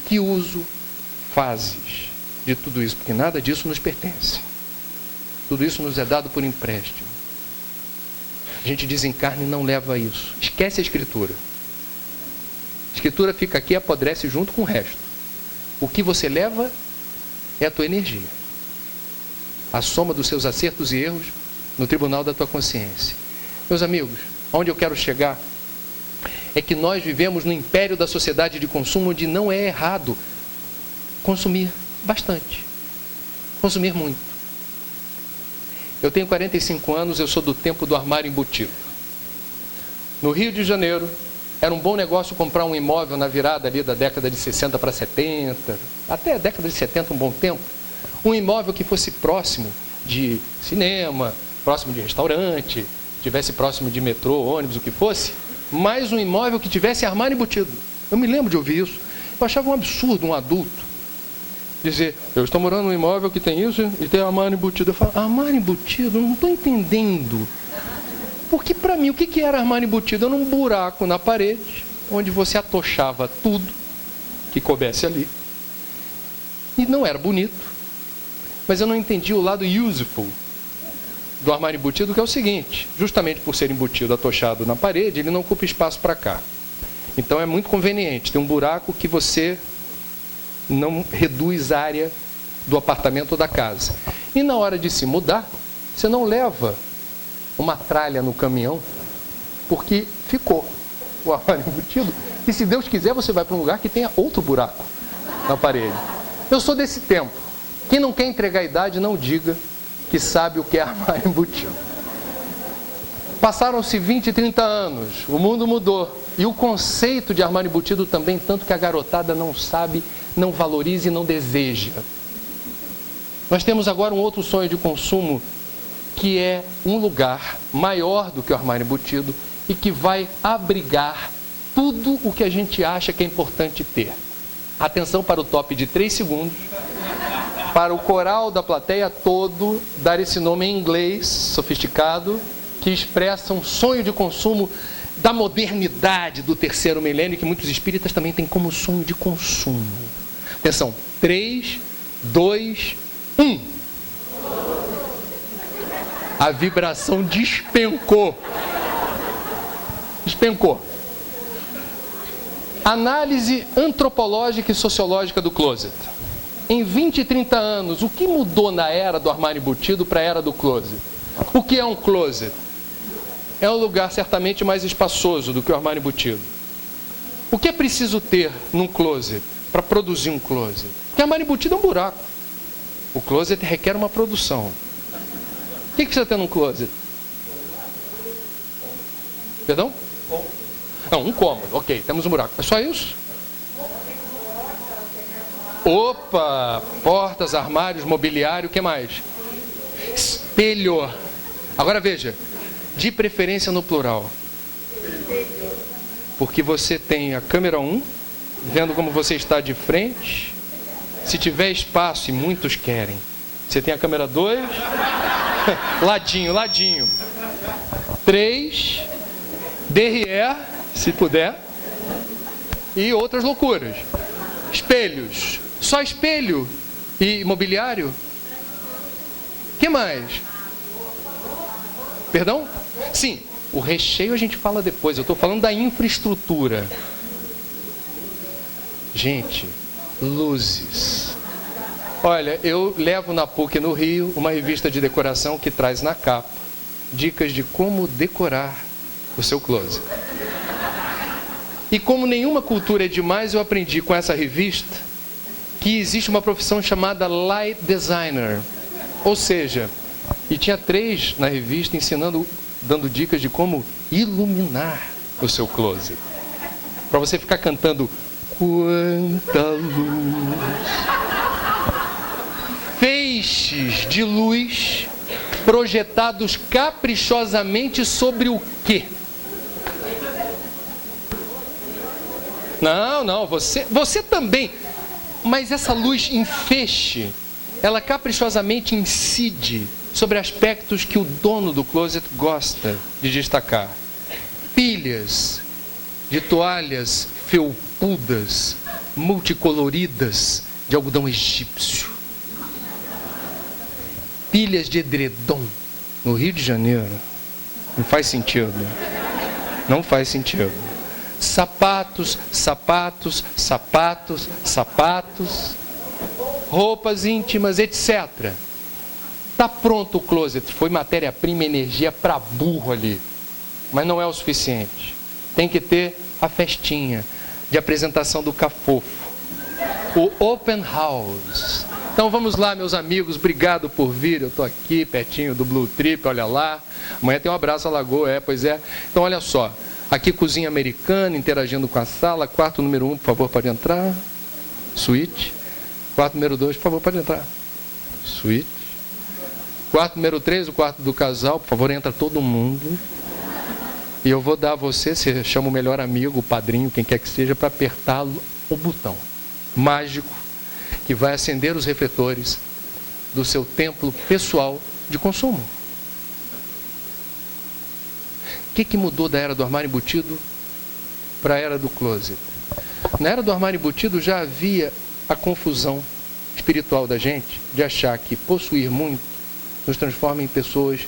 que uso fazes de tudo isso? Porque nada disso nos pertence. Tudo isso nos é dado por empréstimo. A gente desencarna e não leva isso. Esquece a Escritura. A Escritura fica aqui e apodrece junto com o resto. O que você leva é a tua energia. A soma dos seus acertos e erros no tribunal da tua consciência. Meus amigos, onde eu quero chegar é que nós vivemos no império da sociedade de consumo, onde não é errado consumir bastante. Consumir muito. Eu tenho 45 anos, eu sou do tempo do armário embutido. No Rio de Janeiro, era um bom negócio comprar um imóvel na virada ali da década de 60 para 70, até a década de 70, um bom tempo. Um imóvel que fosse próximo de cinema, próximo de restaurante, tivesse próximo de metrô, ônibus, o que fosse, mas um imóvel que tivesse armário embutido. Eu me lembro de ouvir isso. Eu achava um absurdo um adulto dizer: eu estou morando num imóvel que tem isso e tem armário embutido. Eu falo: armário embutido? Eu não estou entendendo. Porque para mim, o que era armário embutido? Era um buraco na parede, onde você atochava tudo que coubesse ali. E não era bonito. Mas eu não entendi o lado useful do armário embutido, que é o seguinte: justamente por ser embutido, atochado na parede, ele não ocupa espaço para cá. Então é muito conveniente. Tem um buraco que você não reduz a área do apartamento ou da casa. E na hora de se mudar, você não leva uma tralha no caminhão, porque ficou o armário embutido. E se Deus quiser, você vai para um lugar que tenha outro buraco na parede. Eu sou desse tempo. Quem não quer entregar a idade, não diga que sabe o que é armário embutido. Passaram-se 20, 30 anos, o mundo mudou. E o conceito de armário embutido também, tanto que a garotada não sabe, não valoriza e não deseja. Nós temos agora um outro sonho de consumo, que é um lugar maior do que o armário embutido e que vai abrigar tudo o que a gente acha que é importante ter. Atenção para o top de 3 segundos, para o coral da plateia todo dar esse nome em inglês sofisticado, que expressa um sonho de consumo da modernidade do terceiro milênio, que muitos espíritas também têm como sonho de consumo. Atenção, 3, 2, 1. A vibração despencou. Despencou. Análise antropológica e sociológica do closet. Em 20 e 30 anos, o que mudou na era do armário embutido para a era do closet? O que é um closet? É um lugar certamente mais espaçoso do que o armário embutido. O que é preciso ter num closet para produzir um closet? Porque armário embutido é um buraco. O closet requer uma produção. O que precisa ter num closet? Perdão? Não, um cômodo. Ok, temos um buraco. É só isso? Opa! Portas, armários, mobiliário, o que mais? Espelho. Agora veja, de preferência no plural. Porque você tem a câmera 1, vendo como você está de frente. Se tiver espaço, e muitos querem, você tem a câmera 2, ladinho, ladinho. 3, derrière, se puder, e outras loucuras. Espelhos. Só espelho e mobiliário? Que mais? Perdão? Sim, o recheio a gente fala depois. Eu estou falando da infraestrutura. Gente, luzes. Olha, eu levo na PUC no Rio uma revista de decoração que traz na capa dicas de como decorar o seu closet. E como nenhuma cultura é demais, eu aprendi com essa revista que existe uma profissão chamada Light Designer. Ou seja, e tinha 3 na revista ensinando, dando dicas de como iluminar o seu closet. Para você ficar cantando quanta luz. Feixes de luz projetados caprichosamente sobre o quê? Não, você também. Mas essa luz em feixe, ela caprichosamente incide sobre aspectos que o dono do closet gosta de destacar. Pilhas de toalhas felpudas, multicoloridas, de algodão egípcio. Pilhas de edredom. No Rio de Janeiro. Não faz sentido. Não faz sentido. Sapatos, sapatos, sapatos, sapatos, roupas íntimas, etc. Está pronto o closet. Foi matéria-prima, energia para burro ali. Mas não é o suficiente. Tem que ter a festinha de apresentação do cafofo. O open house. Então vamos lá, meus amigos. Obrigado por vir. Eu estou aqui pertinho do Blue Trip, olha lá. Amanhã tem um abraço à Lagoa, pois é. Então olha só. Aqui cozinha americana, interagindo com a sala. Quarto número 1, por favor, pode entrar. Suíte. Quarto número 2, por favor, pode entrar. Suíte. Quarto número 3, o quarto do casal. Por favor, entra todo mundo. E eu vou dar a você chama o melhor amigo, o padrinho, quem quer que seja, para apertar o botão mágico que vai acender os refletores do seu templo pessoal de consumo. O que mudou da era do armário embutido para a era do closet? Na era do armário embutido já havia a confusão espiritual da gente de achar que possuir muito nos transforma em pessoas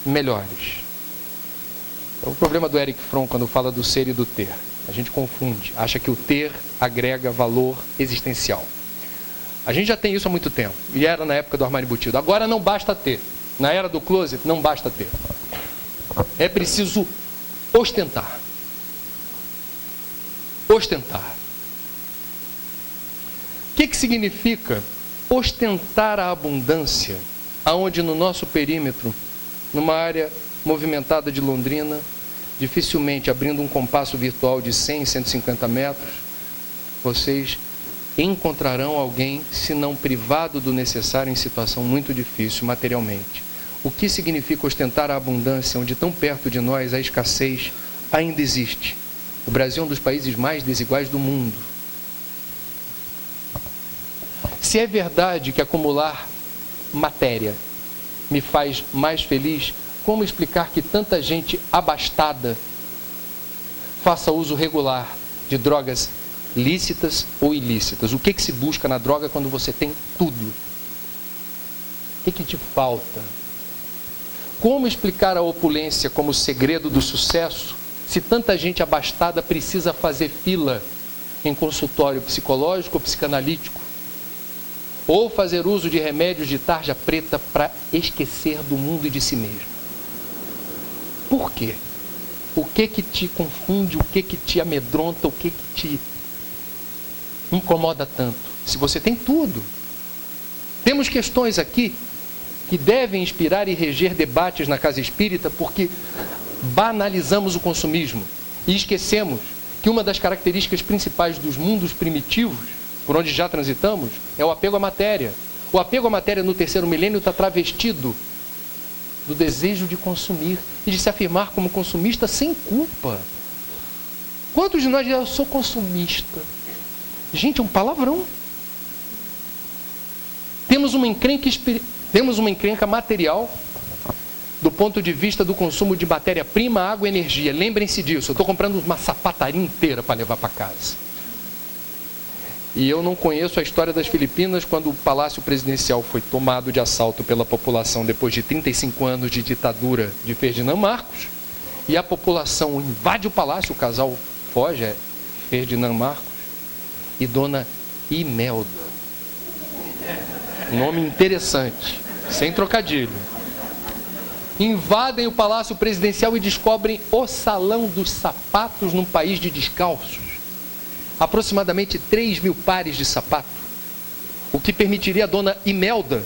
melhores. É o problema do Erich Fromm quando fala do ser e do ter. A gente confunde, acha que o ter agrega valor existencial. A gente já tem isso há muito tempo, e era na época do armário embutido. Agora não basta ter. Na era do closet não basta ter. É preciso ostentar. Ostentar. O que significa ostentar a abundância, aonde no nosso perímetro, numa área movimentada de Londrina, dificilmente abrindo um compasso virtual de 100, 150 metros, vocês encontrarão alguém, se não privado do necessário, em situação muito difícil materialmente. O que significa ostentar a abundância, onde tão perto de nós a escassez ainda existe? O Brasil é um dos países mais desiguais do mundo. Se é verdade que acumular matéria me faz mais feliz, como explicar que tanta gente abastada faça uso regular de drogas lícitas ou ilícitas? O que se busca na droga quando você tem tudo? O que te falta? Como explicar a opulência como segredo do sucesso, se tanta gente abastada precisa fazer fila em consultório psicológico ou psicanalítico? Ou fazer uso de remédios de tarja preta para esquecer do mundo e de si mesmo? Por quê? O que te confunde, o que te amedronta, o que te incomoda tanto? Se você tem tudo. Temos questões aqui que devem inspirar e reger debates na casa espírita, porque banalizamos o consumismo e esquecemos que uma das características principais dos mundos primitivos, por onde já transitamos, é o apego à matéria. O apego à matéria no terceiro milênio está travestido do desejo de consumir e de se afirmar como consumista sem culpa. Quantos de nós dizem, eu sou consumista? Gente, é um palavrão. Temos uma encrenca material do ponto de vista do consumo de matéria-prima, água e energia. Lembrem-se disso, eu estou comprando uma sapataria inteira para levar para casa. E eu não conheço a história das Filipinas quando o Palácio Presidencial foi tomado de assalto pela população depois de 35 anos de ditadura de Ferdinand Marcos, e a população invade o palácio, o casal foge, é Ferdinand Marcos e Dona Imelda. Nome interessante, sem trocadilho. Invadem o Palácio Presidencial e descobrem o Salão dos Sapatos num país de descalços. Aproximadamente 3.000 pares de sapato, o que permitiria a Dona Imelda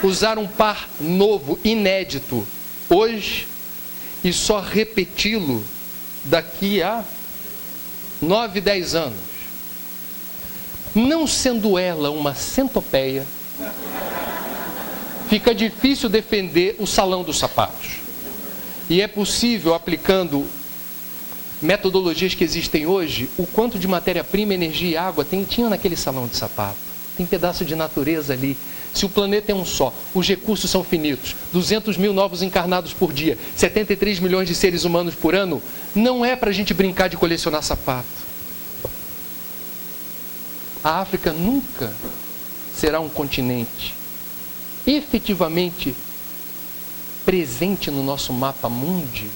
usar um par novo, inédito, hoje, e só repeti-lo daqui a 9, 10 anos. Não sendo ela uma centopeia, fica difícil defender o Salão dos Sapatos. E é possível, aplicando metodologias que existem hoje, o quanto de matéria-prima, energia e água tinha naquele salão de sapato. Tem pedaço de natureza ali. Se o planeta é um só, os recursos são finitos, 200 mil novos encarnados por dia, 73 milhões de seres humanos por ano, não é para a gente brincar de colecionar sapato. A África nunca será um continente efetivamente presente no nosso mapa mundi.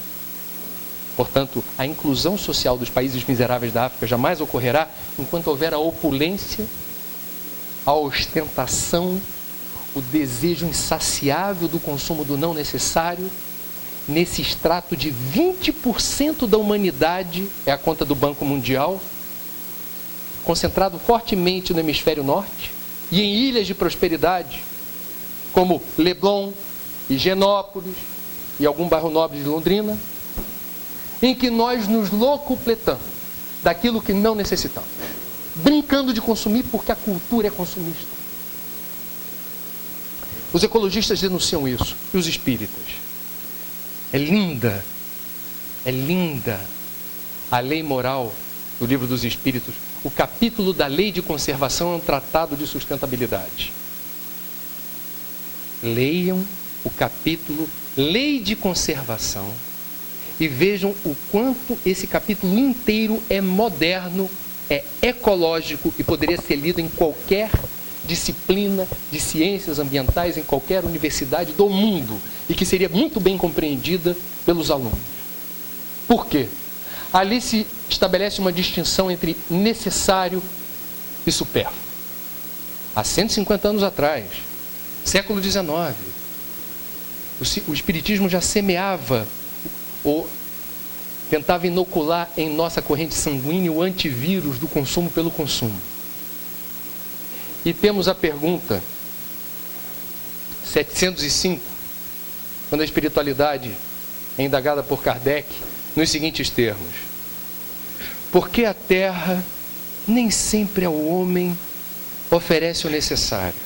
Portanto, a inclusão social dos países miseráveis da África jamais ocorrerá enquanto houver a opulência, a ostentação, o desejo insaciável do consumo do não necessário, nesse extrato de 20% da humanidade, é a conta do Banco Mundial, concentrado fortemente no hemisfério norte e em ilhas de prosperidade, como Leblon, Higienópolis e algum bairro nobre de Londrina, em que nós nos locupletamos daquilo que não necessitamos, brincando de consumir porque a cultura é consumista. Os ecologistas denunciam isso, e os espíritas. É linda a lei moral do Livro dos Espíritos. O capítulo da lei de conservação é um tratado de sustentabilidade. Leiam o capítulo Lei de Conservação e vejam o quanto esse capítulo inteiro é moderno, é ecológico e poderia ser lido em qualquer disciplina de ciências ambientais, em qualquer universidade do mundo, e que seria muito bem compreendida pelos alunos. Por quê? Ali se estabelece uma distinção entre necessário e supérfluo. Há 150 anos atrás, século XIX, o Espiritismo já semeava ou tentava inocular em nossa corrente sanguínea o antivírus do consumo pelo consumo. E temos a pergunta 705, quando a espiritualidade é indagada por Kardec, nos seguintes termos: por que a terra nem sempre ao homem oferece o necessário?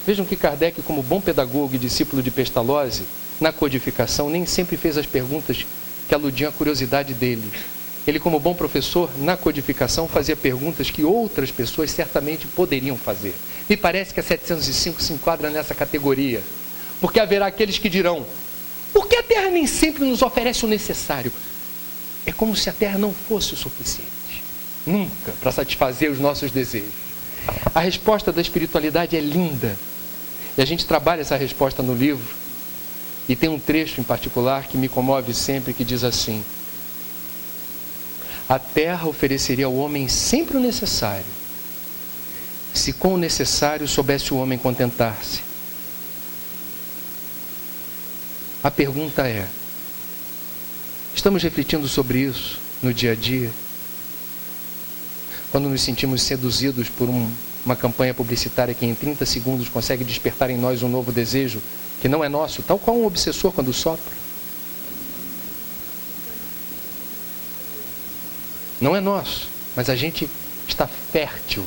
Vejam que Kardec, como bom pedagogo e discípulo de Pestalozzi, na codificação nem sempre fez as perguntas que aludiam à curiosidade dele. Ele, como bom professor, na codificação fazia perguntas que outras pessoas certamente poderiam fazer. Me parece que a 705 se enquadra nessa categoria, porque haverá aqueles que dirão: por que a terra nem sempre nos oferece o necessário? É como se a terra não fosse o suficiente, nunca, para satisfazer os nossos desejos. A resposta da espiritualidade é linda, e a gente trabalha essa resposta no livro, e tem um trecho em particular que me comove sempre, que diz assim: a terra ofereceria ao homem sempre o necessário, se com o necessário soubesse o homem contentar-se. A pergunta é: estamos refletindo sobre isso no dia a dia? Quando nos sentimos seduzidos por uma campanha publicitária que em 30 segundos consegue despertar em nós um novo desejo que não é nosso, tal qual um obsessor quando sopra. Não é nosso, mas a gente está fértil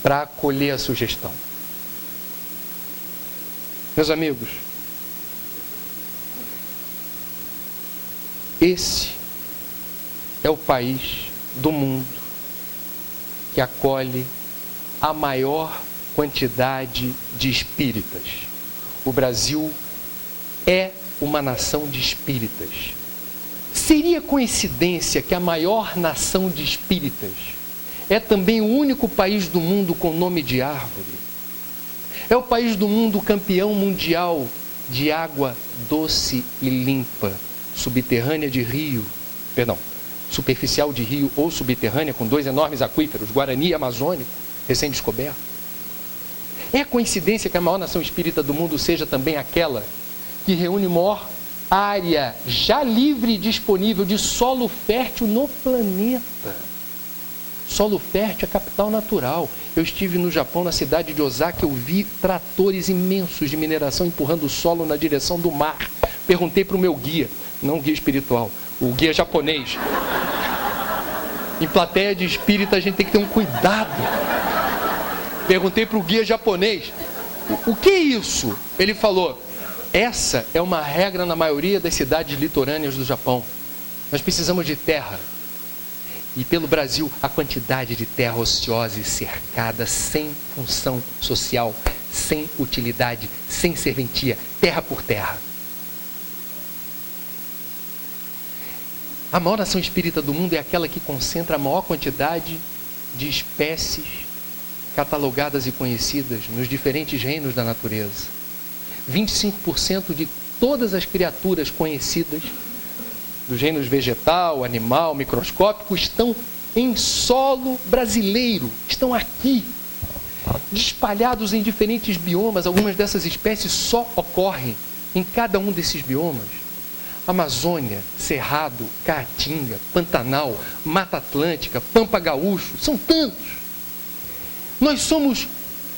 para acolher a sugestão. Meus amigos, esse é o país do mundo que acolhe a maior quantidade de espíritas. O Brasil é uma nação de espíritas. Seria coincidência que a maior nação de espíritas é também o único país do mundo com nome de árvore? É o país do mundo campeão mundial de água doce e limpa, subterrânea de rio, superficial de rio ou subterrânea, com 2 enormes aquíferos, Guarani e Amazônico, recém-descoberto. É coincidência que a maior nação espírita do mundo seja também aquela que reúne maior área já livre e disponível de solo fértil no planeta. Solo fértil é capital natural. Eu estive no Japão, na cidade de Osaka, eu vi tratores imensos de mineração empurrando o solo na direção do mar. Perguntei para o meu guia, não o guia espiritual, o guia japonês. Em plateia de espírita a gente tem que ter um cuidado. Perguntei para o guia japonês, o que é isso? Ele falou, essa é uma regra na maioria das cidades litorâneas do Japão. Nós precisamos de terra. E pelo Brasil, a quantidade de terra ociosa e cercada, sem função social, sem utilidade, sem serventia, terra por terra. A maior nação espírita do mundo é aquela que concentra a maior quantidade de espécies catalogadas e conhecidas nos diferentes reinos da natureza. 25% de todas as criaturas conhecidas dos reinos vegetal, animal, microscópico, estão em solo brasileiro, estão aqui, espalhados em diferentes biomas. Algumas dessas espécies só ocorrem em cada um desses biomas. Amazônia, Cerrado, Caatinga, Pantanal, Mata Atlântica, Pampa Gaúcho, são tantos. Nós somos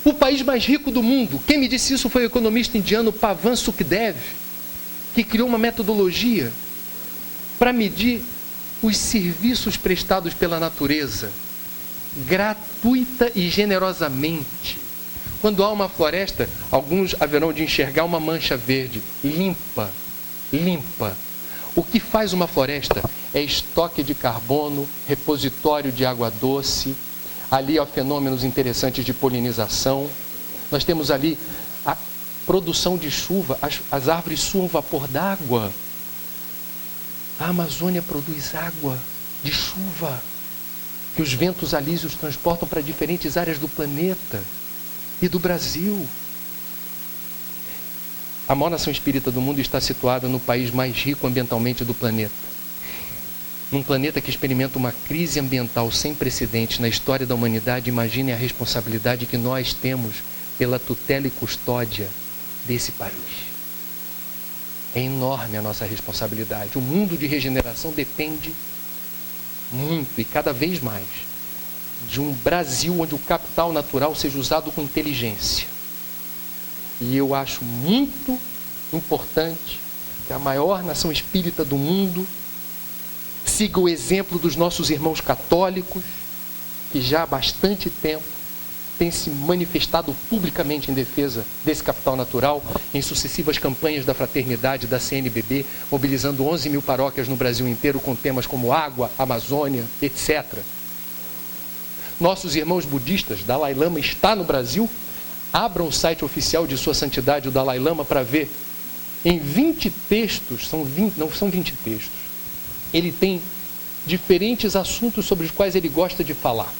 o país mais rico do mundo. Quem me disse isso foi o economista indiano Pavan Sukhdev, que criou uma metodologia para medir os serviços prestados pela natureza, gratuita e generosamente. Quando há uma floresta, alguns haverão de enxergar uma mancha verde, limpa. O que faz uma floresta é estoque de carbono, repositório de água doce, ali há fenômenos interessantes de polinização. Nós temos ali a produção de chuva, as árvores suam vapor d'água. A Amazônia produz água de chuva, que os ventos alísios transportam para diferentes áreas do planeta e do Brasil. A maior nação espírita do mundo está situada no país mais rico ambientalmente do planeta. Num planeta que experimenta uma crise ambiental sem precedentes na história da humanidade, imagine a responsabilidade que nós temos pela tutela e custódia desse país. É enorme a nossa responsabilidade. O mundo de regeneração depende muito e cada vez mais de um Brasil onde o capital natural seja usado com inteligência. E eu acho muito importante que a maior nação espírita do mundo siga o exemplo dos nossos irmãos católicos, que já há bastante tempo têm se manifestado publicamente em defesa desse capital natural, em sucessivas campanhas da Fraternidade, da CNBB, mobilizando 11 mil paróquias no Brasil inteiro com temas como água, Amazônia, etc. Nossos irmãos budistas, Dalai Lama está no Brasil. Abram o site oficial de Sua Santidade, o Dalai Lama, para ver. Em 20 textos, não são 20 textos, ele tem diferentes assuntos sobre os quais ele gosta de falar.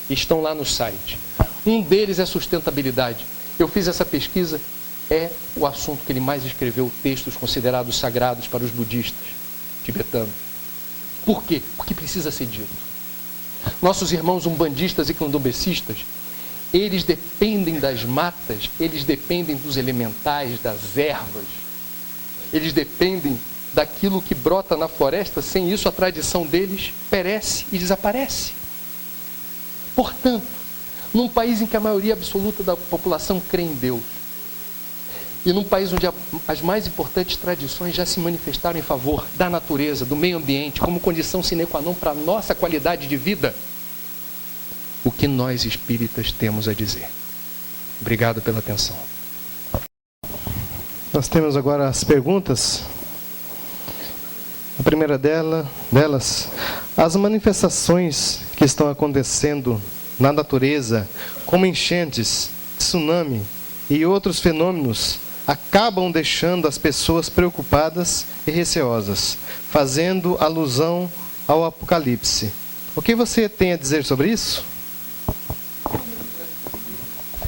Estão lá no site. Um deles é sustentabilidade. Eu fiz essa pesquisa, é o assunto que ele mais escreveu, textos considerados sagrados para os budistas tibetanos. Por quê? Porque precisa ser dito. Nossos irmãos umbandistas e candombecistas, eles dependem das matas, eles dependem dos elementais, das ervas, eles dependem daquilo que brota na floresta. Sem isso, a tradição deles perece e desaparece. Portanto, num país em que a maioria absoluta da população crê em Deus, e num país onde as mais importantes tradições já se manifestaram em favor da natureza, do meio ambiente, como condição sine qua non para a nossa qualidade de vida, o que nós espíritas temos a dizer? Obrigado pela atenção. Nós temos agora as perguntas. A primeira delas, as manifestações que estão acontecendo na natureza, como enchentes, tsunami e outros fenômenos, acabam deixando as pessoas preocupadas e receosas, fazendo alusão ao Apocalipse. O que você tem a dizer sobre isso?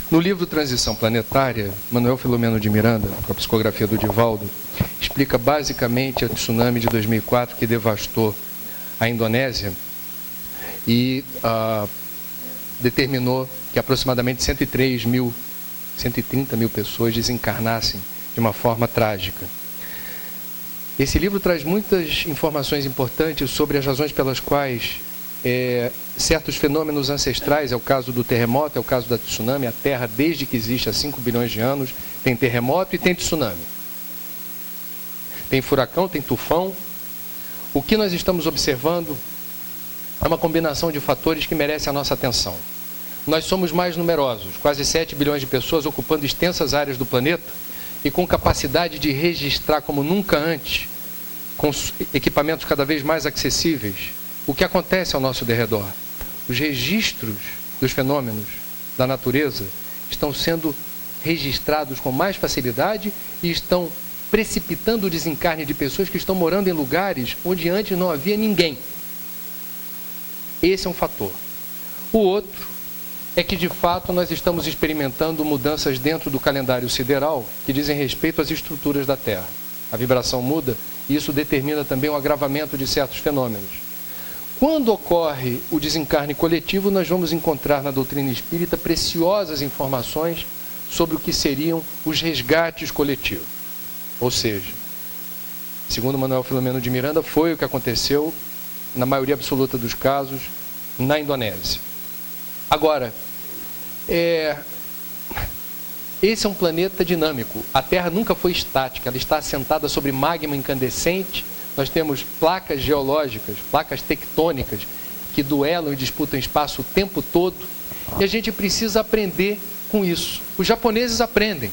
No livro Transição Planetária, Manuel Filomeno de Miranda, com a psicografia do Divaldo, explica basicamente o tsunami de 2004 que devastou a Indonésia e determinou que aproximadamente 130 mil pessoas desencarnassem de uma forma trágica. Esse livro traz muitas informações importantes sobre as razões pelas quais certos fenômenos ancestrais, é o caso do terremoto, é o caso da tsunami, a Terra, desde que existe há 5 bilhões de anos, tem terremoto e tem tsunami. Tem furacão, tem tufão. O que nós estamos observando é uma combinação de fatores que merece a nossa atenção. Nós somos mais numerosos, quase 7 bilhões de pessoas ocupando extensas áreas do planeta e com capacidade de registrar como nunca antes, com equipamentos cada vez mais acessíveis, o que acontece ao nosso derredor. Os registros dos fenômenos da natureza estão sendo registrados com mais facilidade e estão precipitando o desencarne de pessoas que estão morando em lugares onde antes não havia ninguém. Esse é um fator. O outro é que, de fato, nós estamos experimentando mudanças dentro do calendário sideral que dizem respeito às estruturas da Terra. A vibração muda e isso determina também o agravamento de certos fenômenos. Quando ocorre o desencarne coletivo, nós vamos encontrar na doutrina espírita preciosas informações sobre o que seriam os resgates coletivos. Ou seja, segundo Manuel Filomeno de Miranda, foi o que aconteceu, na maioria absoluta dos casos, na Indonésia. Agora, esse é um planeta dinâmico. A Terra nunca foi estática, ela está assentada sobre magma incandescente. Nós temos placas geológicas, placas tectônicas, que duelam e disputam espaço o tempo todo. E a gente precisa aprender com isso. Os japoneses aprendem.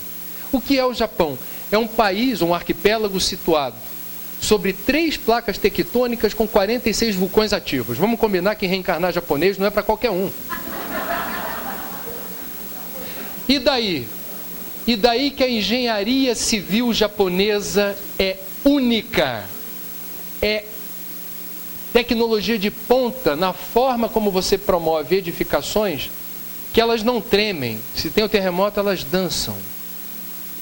O que é o Japão? É um país, um arquipélago situado sobre 3 placas tectônicas com 46 vulcões ativos. Vamos combinar que reencarnar japonês não é para qualquer um. E daí? E daí que a engenharia civil japonesa é única. É tecnologia de ponta na forma como você promove edificações, que elas não tremem. Se tem um terremoto, elas dançam.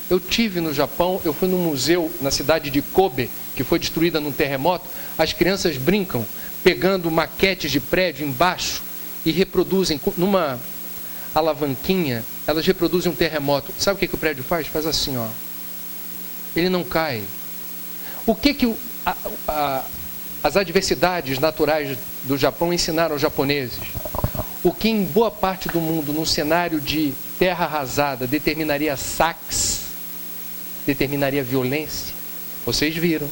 Eu tive no Japão, eu fui num museu na cidade de Kobe, que foi destruída num terremoto. As crianças brincam pegando maquetes de prédio embaixo e reproduzem numa alavanquinha, elas reproduzem um terremoto. Sabe o que o prédio faz? Faz assim, ó. Ele não cai. O que as adversidades naturais do Japão ensinaram aos japoneses? O que em boa parte do mundo, num cenário de terra arrasada, determinaria saques, determinaria violência, vocês viram.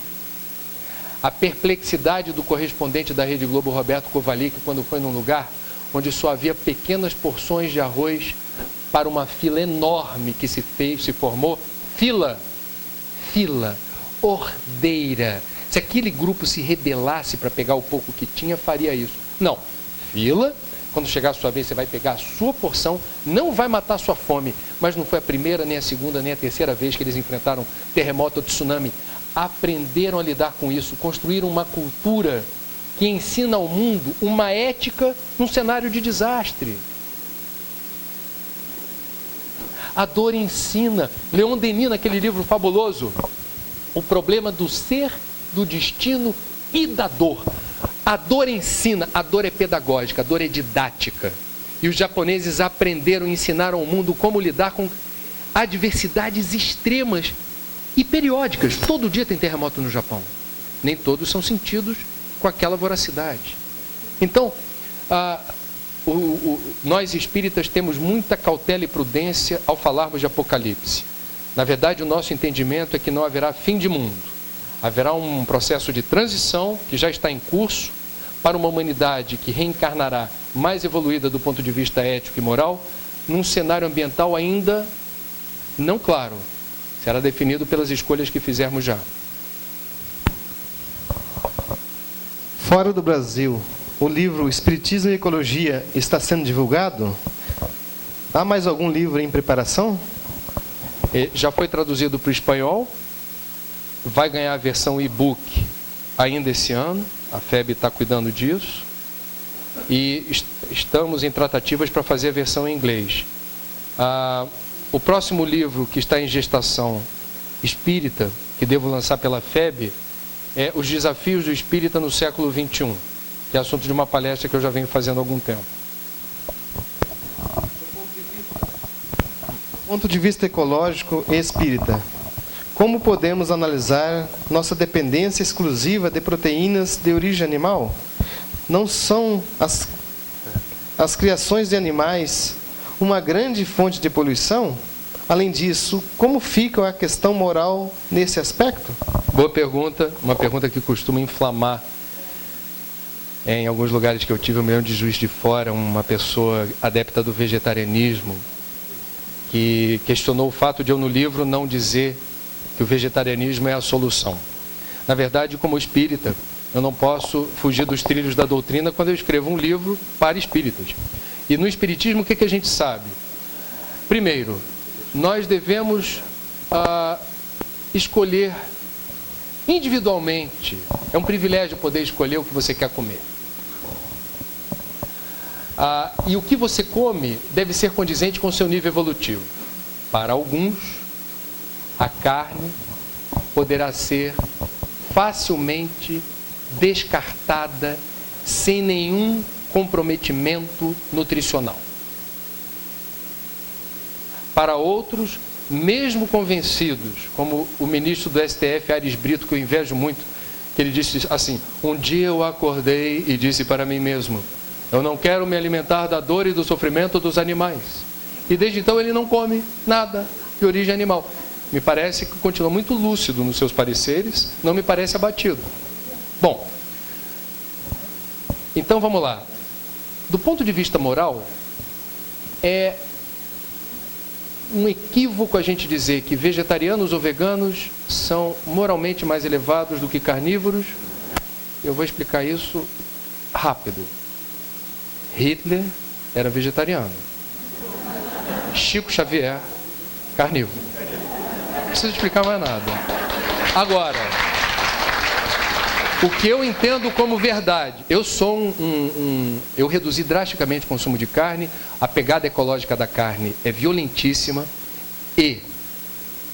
A perplexidade do correspondente da Rede Globo, Roberto Kovalik, quando foi num lugar onde só havia pequenas porções de arroz para uma fila enorme que se formou. Fila, ordeira. Se aquele grupo se rebelasse para pegar o pouco que tinha, faria isso. Não, fila, quando chegar a sua vez você vai pegar a sua porção, não vai matar a sua fome, mas não foi a primeira, nem a segunda, nem a terceira vez que eles enfrentaram terremoto ou tsunami. Aprenderam a lidar com isso, construíram uma cultura que ensina ao mundo uma ética num cenário de desastre. A dor ensina. Leon Denis, naquele livro fabuloso, O Problema do Ser, do Destino e da Dor. A dor ensina, a dor é pedagógica, a dor é didática. E os japoneses aprenderam e ensinaram ao mundo como lidar com adversidades extremas e periódicas. Todo dia tem terremoto no Japão. Nem todos são sentidos com aquela voracidade. Então, nós espíritas temos muita cautela e prudência ao falarmos de Apocalipse. Na verdade, o nosso entendimento é que não haverá fim de mundo. Haverá um processo de transição que já está em curso para uma humanidade que reencarnará mais evoluída do ponto de vista ético e moral, num cenário ambiental ainda não claro. Será definido pelas escolhas que fizermos já. Fora do Brasil, o livro Espiritismo e Ecologia está sendo divulgado? Há mais algum livro em preparação? Já foi traduzido para o espanhol, vai ganhar a versão e-book ainda esse ano, a FEB está cuidando disso, e estamos em tratativas para fazer a versão em inglês. O próximo livro que está em gestação espírita, que devo lançar pela FEB, é Os Desafios do Espírita no Século XXI, que é assunto de uma palestra que eu já venho fazendo há algum tempo. Do ponto de vista ecológico e espírita, como podemos analisar nossa dependência exclusiva de proteínas de origem animal? Não são as criações de animais uma grande fonte de poluição? Além disso, como fica a questão moral nesse aspecto? Boa pergunta, uma pergunta que costuma inflamar. Em alguns lugares que eu tive, eu me lembro de Juiz de Fora, uma pessoa adepta do vegetarianismo, que questionou o fato de eu no livro não dizer que o vegetarianismo é a solução. Na verdade, como espírita, eu não posso fugir dos trilhos da doutrina quando eu escrevo um livro para espíritas. E no espiritismo, o que a gente sabe? Primeiro, nós devemos escolher individualmente. É um privilégio poder escolher o que você quer comer. E o que você come deve ser condizente com o seu nível evolutivo. Para alguns, a carne poderá ser facilmente descartada sem nenhum comprometimento nutricional. Para outros, mesmo convencidos, como o ministro do STF, Aires Brito, que eu invejo muito, que ele disse assim: um dia eu acordei e disse para mim mesmo, eu não quero me alimentar da dor e do sofrimento dos animais. E desde então ele não come nada de origem animal. Me parece que continua muito lúcido nos seus pareceres, não me parece abatido. Bom, então vamos lá. Do ponto de vista moral, é um equívoco a gente dizer que vegetarianos ou veganos são moralmente mais elevados do que carnívoros. Eu vou explicar isso rápido. Hitler era vegetariano. Chico Xavier, carnívoro. Não preciso explicar mais nada. Agora, o que eu entendo como verdade, eu sou eu reduzi drasticamente o consumo de carne, a pegada ecológica da carne é violentíssima e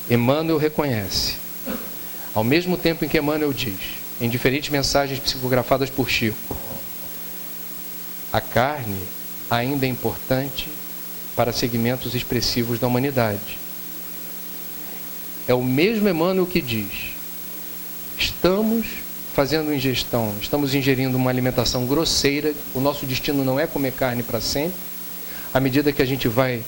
Emmanuel reconhece, ao mesmo tempo em que Emmanuel diz, em diferentes mensagens psicografadas por Chico, a carne ainda é importante para segmentos expressivos da humanidade. É o mesmo Emmanuel que diz, estamos fazendo ingestão, estamos ingerindo uma alimentação grosseira, o nosso destino não é comer carne para sempre. À medida que a gente vai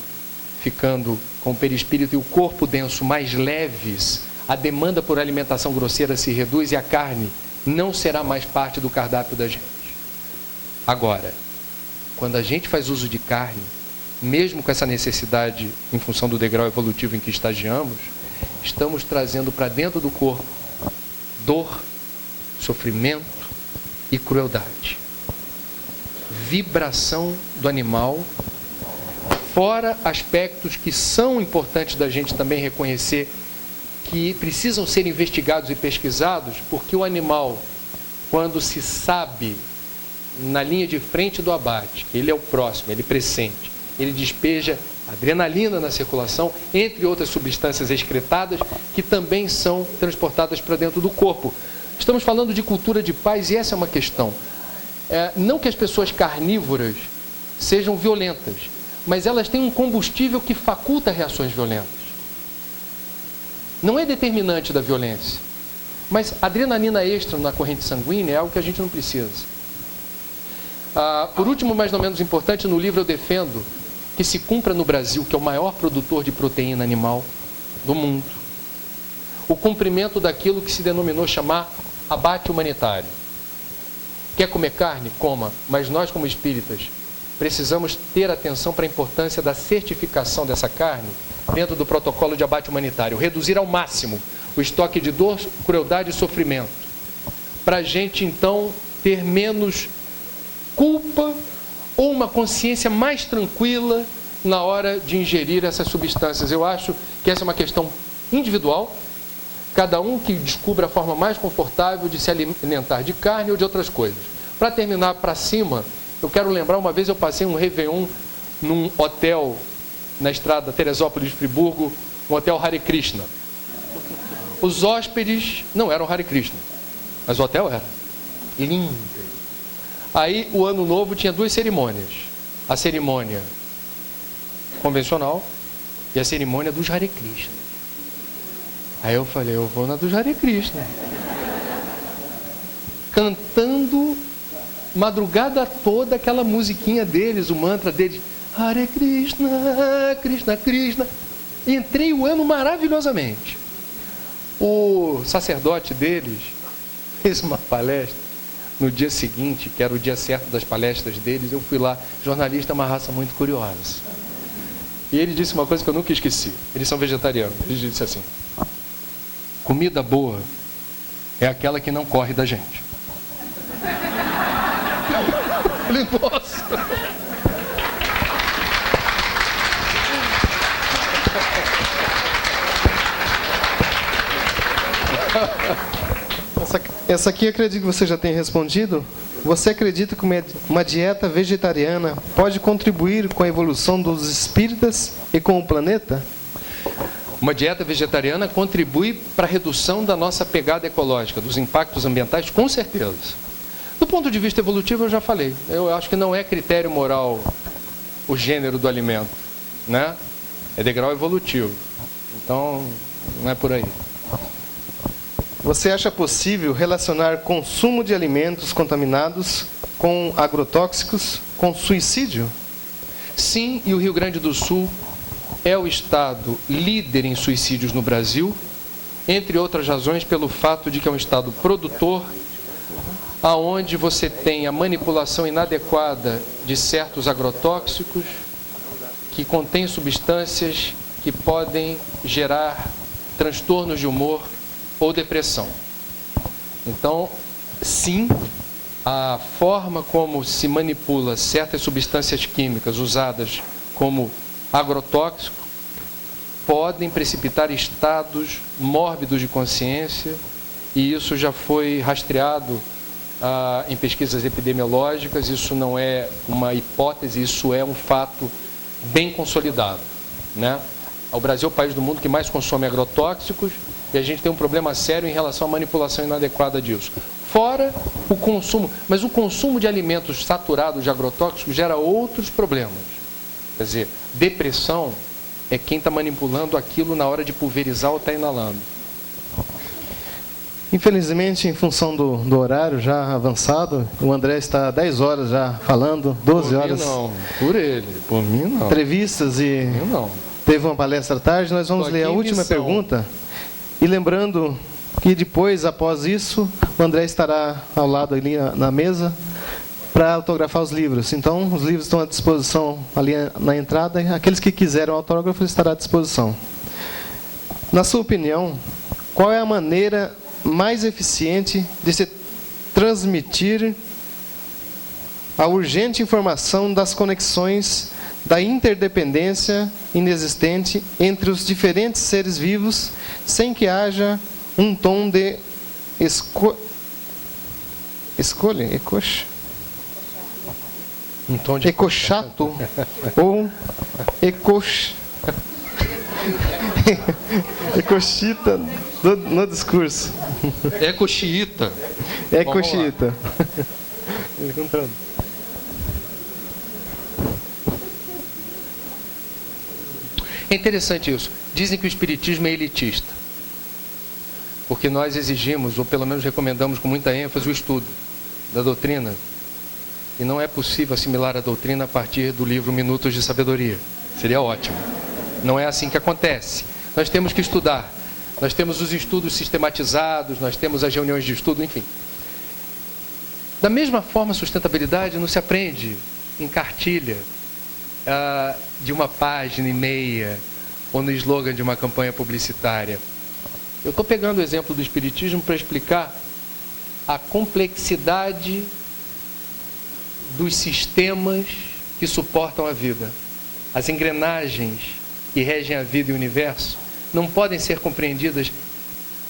ficando com o perispírito e o corpo denso mais leves, a demanda por alimentação grosseira se reduz e a carne não será mais parte do cardápio da gente. Agora, quando a gente faz uso de carne, mesmo com essa necessidade em função do degrau evolutivo em que estagiamos, estamos trazendo para dentro do corpo dor, sofrimento e crueldade. Vibração do animal, fora aspectos que são importantes da gente também reconhecer, que precisam ser investigados e pesquisados, porque o animal, quando se sabe na linha de frente do abate, que ele é o próximo, ele pressente, ele despeja adrenalina na circulação, entre outras substâncias excretadas, que também são transportadas para dentro do corpo. Estamos falando de cultura de paz e essa é uma questão. Não que as pessoas carnívoras sejam violentas, mas elas têm um combustível que faculta reações violentas. Não é determinante da violência, mas adrenalina extra na corrente sanguínea é algo que a gente não precisa. Por último, mas não menos importante, no livro eu defendo que se cumpra no Brasil, que é o maior produtor de proteína animal do mundo, o cumprimento daquilo que se denominou chamar abate humanitário. Quer comer carne? Coma, mas nós como espíritas precisamos ter atenção para a importância da certificação dessa carne dentro do protocolo de abate humanitário, reduzir ao máximo o estoque de dor, crueldade e sofrimento, para a gente então ter menos culpa ou uma consciência mais tranquila na hora de ingerir essas substâncias. Eu acho que essa é uma questão individual, cada um que descubra a forma mais confortável de se alimentar de carne ou de outras coisas. Para terminar para cima, eu quero lembrar, uma vez eu passei um Réveillon num hotel na estrada Teresópolis de Friburgo, um hotel Hare Krishna. Os hóspedes não eram Hare Krishna, mas o hotel era lindo. Aí o ano novo tinha 2 cerimônias, a cerimônia convencional e a cerimônia dos Hare Krishna. Aí eu falei, eu vou na dos Hare Krishna, cantando madrugada toda aquela musiquinha deles, o mantra deles, Hare Krishna, Krishna, Krishna. Entrei o ano maravilhosamente. O sacerdote deles fez uma palestra no dia seguinte, que era o dia certo das palestras deles. Eu fui lá, jornalista é uma raça muito curiosa. E ele disse uma coisa que eu nunca esqueci. Eles são vegetarianos. Ele disse assim: comida boa é aquela que não corre da gente. Eu falei, nossa. Essa aqui eu acredito que você já tem respondido. Você acredita que uma dieta vegetariana pode contribuir com a evolução dos espíritas e com o planeta? Uma dieta vegetariana contribui para a redução da nossa pegada ecológica, dos impactos ambientais, com certeza. Do ponto de vista evolutivo, eu já falei. Eu acho que não é critério moral o gênero do alimento, né? É degrau evolutivo. Então, não é por aí. Você acha possível relacionar consumo de alimentos contaminados com agrotóxicos, com suicídio? Sim, e o Rio Grande do Sul é o estado líder em suicídios no Brasil, entre outras razões pelo fato de que é um estado produtor, aonde você tem a manipulação inadequada de certos agrotóxicos que contêm substâncias que podem gerar transtornos de humor ou depressão. Então, sim, a forma como se manipula certas substâncias químicas usadas como agrotóxico podem precipitar estados mórbidos de consciência, e isso já foi rastreado em pesquisas epidemiológicas. Isso não é uma hipótese, isso é um fato bem consolidado, né? O Brasil é o país do mundo que mais consome agrotóxicos, e a gente tem um problema sério em relação à manipulação inadequada disso. Fora o consumo, mas o consumo de alimentos saturados de agrotóxicos gera outros problemas. Quer dizer, depressão é quem está manipulando aquilo na hora de pulverizar ou está inalando. Infelizmente, em função do horário já avançado, o André está 10 horas já falando, 12 horas. Por mim não, por ele, por mim não. Entrevistas e por mim não. Teve uma palestra à tarde. Nós vamos ler a última pergunta. E lembrando que depois, após isso, o André estará ao lado ali na mesa para autografar os livros. Então, os livros estão à disposição ali na entrada. E aqueles que quiserem o autógrafo estará à disposição. Na sua opinião, qual é a maneira mais eficiente de se transmitir a urgente informação das conexões, da interdependência inexistente entre os diferentes seres vivos, sem que haja um tom de um tom de ecochato ou ecochita no discurso. Ecoxiita. Ecoxiita. É interessante isso. Dizem que o espiritismo é elitista, porque nós exigimos, ou pelo menos recomendamos com muita ênfase, o estudo da doutrina. E não é possível assimilar a doutrina a partir do livro Minutos de Sabedoria. Seria ótimo. Não é assim que acontece. Nós temos que estudar. Nós temos os estudos sistematizados, nós temos as reuniões de estudo, enfim. Da mesma forma, sustentabilidade não se aprende em cartilha de uma página e meia ou no slogan de uma campanha publicitária. Eu estou pegando o exemplo do espiritismo para explicar a complexidade dos sistemas que suportam a vida. as engrenagens que regem a vida e o universo, não podem ser compreendidas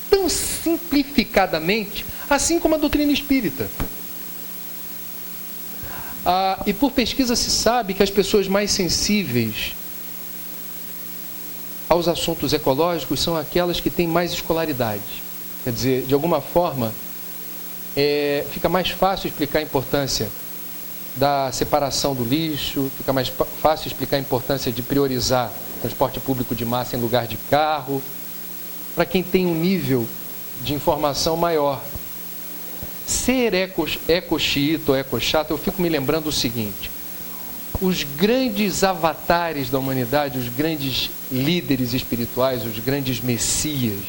tão simplificadamente, assim como a doutrina espírita. E por pesquisa se sabe que as pessoas mais sensíveis aos assuntos ecológicos são aquelas que têm mais escolaridade. Quer dizer, de alguma forma, fica mais fácil explicar a importância da separação do lixo, fica mais fácil explicar a importância de priorizar transporte público de massa em lugar de carro, para quem tem um nível de informação maior. Ser eco-xiita ou eco-chato, eu fico me lembrando o seguinte: os grandes avatares da humanidade, os grandes líderes espirituais, os grandes messias,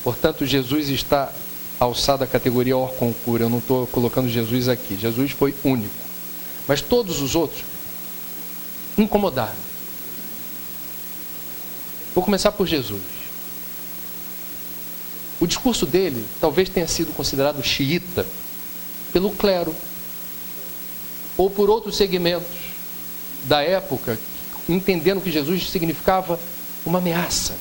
portanto, Jesus está alçado à categoria hors concours, eu não estou colocando Jesus aqui, Jesus foi único, mas todos os outros incomodaram. Vou começar por Jesus. O discurso dele talvez tenha sido considerado xiita pelo clero ou por outros segmentos da época, entendendo que Jesus significava uma ameaça.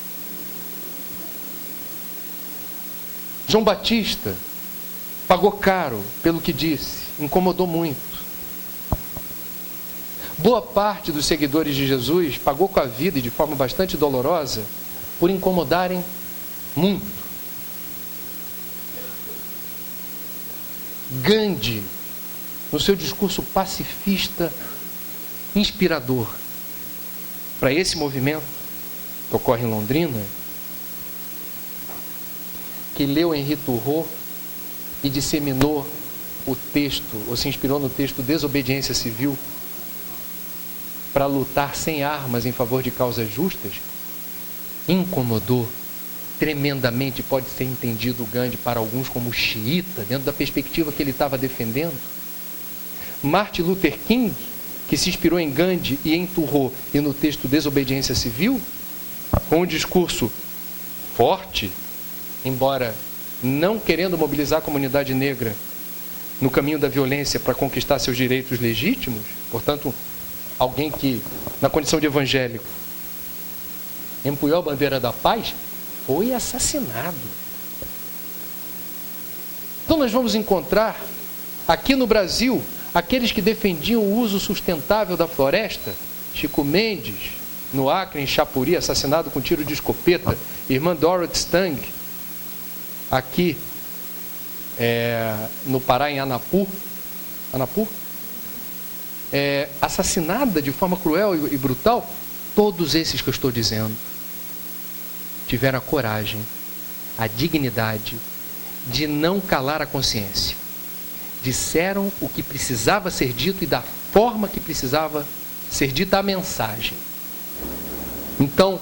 João Batista pagou caro pelo que disse, incomodou muito. Boa parte dos seguidores de Jesus pagou com a vida e de forma bastante dolorosa por incomodarem muito. Gandhi, no seu discurso pacifista, inspirador, para esse movimento que ocorre em Londrina, que leu Henri Thoreau e disseminou o texto, ou se inspirou no texto Desobediência Civil, para lutar sem armas em favor de causas justas, incomodou tremendamente. Pode ser entendido o Gandhi para alguns como xiita, dentro da perspectiva que ele estava defendendo. Martin Luther King, que se inspirou em Gandhi e em Thoreau e no texto Desobediência Civil, com um discurso forte, embora não querendo mobilizar a comunidade negra no caminho da violência para conquistar seus direitos legítimos, portanto, alguém que, na condição de evangélico, empunhou a bandeira da paz, foi assassinado. Então nós vamos encontrar aqui no Brasil aqueles que defendiam o uso sustentável da floresta. Chico Mendes, no Acre, em Chapuri, assassinado com tiro de escopeta. Irmã Dorothy Stang, aqui no Pará, em Anapu, assassinada de forma cruel e brutal. Todos esses que eu estou dizendo tiveram a coragem, a dignidade de não calar a consciência. Disseram o que precisava ser dito e da forma que precisava ser dita a mensagem. Então,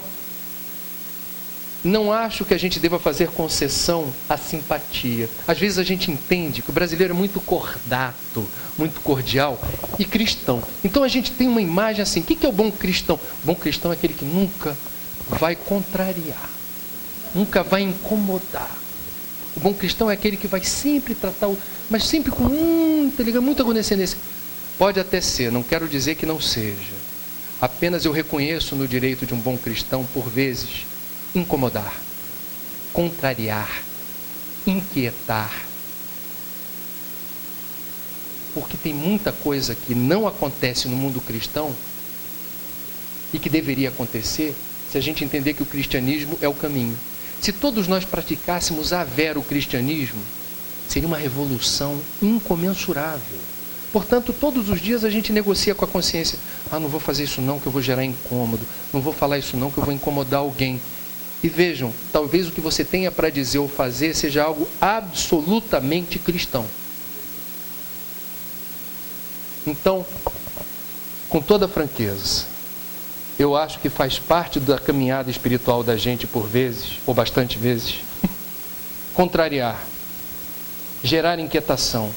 não acho que a gente deva fazer concessão à simpatia. Às vezes a gente entende que o brasileiro é muito cordato, muito cordial e cristão. Então a gente tem uma imagem assim: o que é o bom cristão? O bom cristão é aquele que nunca vai contrariar, nunca vai incomodar. O bom cristão é aquele que vai sempre tratar, mas sempre com muita condescendência. Pode até ser, não quero dizer que não seja. Apenas eu reconheço no direito de um bom cristão, por vezes, incomodar, contrariar, inquietar. Porque tem muita coisa que não acontece no mundo cristão e que deveria acontecer se a gente entender que o cristianismo é o caminho. Se todos nós praticássemos a vera o cristianismo, seria uma revolução incomensurável. Portanto, todos os dias a gente negocia com a consciência: não vou fazer isso não, que eu vou gerar incômodo, não vou falar isso não, que eu vou incomodar alguém. E vejam, talvez o que você tenha para dizer ou fazer seja algo absolutamente cristão. Então, com toda franqueza, eu acho que faz parte da caminhada espiritual da gente, por vezes, ou bastante vezes, contrariar, gerar inquietação.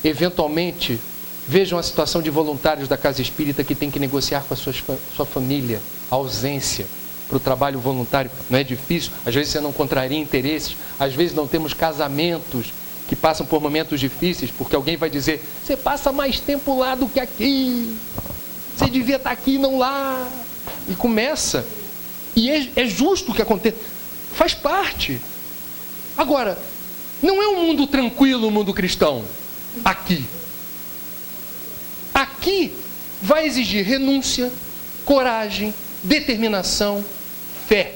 Eventualmente, vejam a situação de voluntários da casa espírita que tem que negociar com a sua família, a ausência para o trabalho voluntário. Não é difícil? Às vezes você não contraria interesses, às vezes não temos casamentos que passam por momentos difíceis, porque alguém vai dizer: você passa mais tempo lá do que aqui. Você devia estar aqui, não lá. E começa. E é justo que aconteça. Faz parte. Agora, não é um mundo tranquilo o mundo cristão. Aqui. Aqui vai exigir renúncia, coragem, determinação, fé.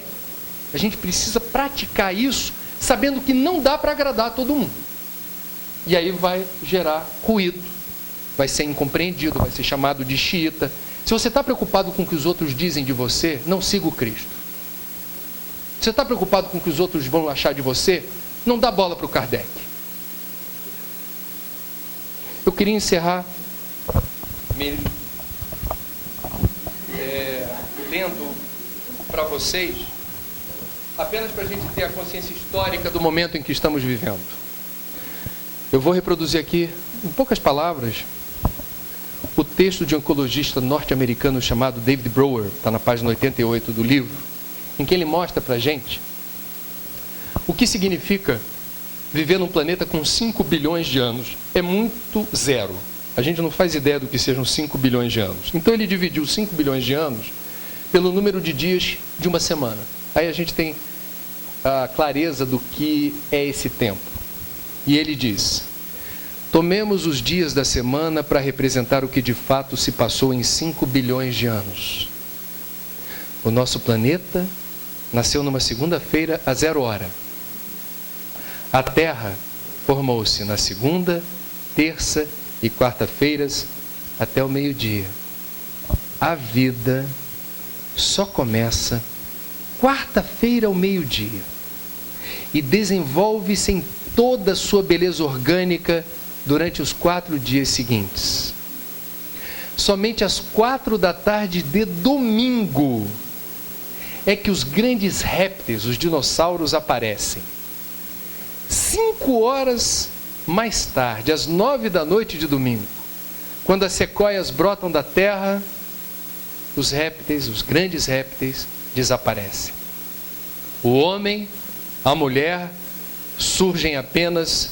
A gente precisa praticar isso, sabendo que não dá para agradar todo mundo. E aí vai gerar ruído, vai ser incompreendido, vai ser chamado de xiita. Se você está preocupado com o que os outros dizem de você, não siga o Cristo. Se você está preocupado com o que os outros vão achar de você, não dá bola para o Kardec. Eu queria encerrar lendo para vocês, apenas para a gente ter a consciência histórica do momento em que estamos vivendo. Eu vou reproduzir aqui, em poucas palavras, o texto de um oncologista norte-americano chamado David Brower, está na página 88 do livro, em que ele mostra para a gente o que significa viver num planeta com 5 bilhões de anos. É muito zero. A gente não faz ideia do que sejam 5 bilhões de anos. Então ele dividiu 5 bilhões de anos pelo número de dias de uma semana. Aí a gente tem a clareza do que é esse tempo. E ele diz: tomemos os dias da semana para representar o que de fato se passou em 5 bilhões de anos. O nosso planeta nasceu numa segunda-feira a 0 hora. A Terra formou-se na segunda, terça e quarta-feiras até o meio-dia. A vida só começa quarta-feira ao meio-dia e desenvolve-se em toda a sua beleza orgânica durante os 4 dias seguintes. Somente às 4 da tarde de domingo é que os grandes répteis, os dinossauros, aparecem. 5 horas mais tarde, às 9 da noite de domingo, quando as sequoias brotam da terra, os répteis, os grandes répteis, desaparecem. O homem, a mulher, surgem apenas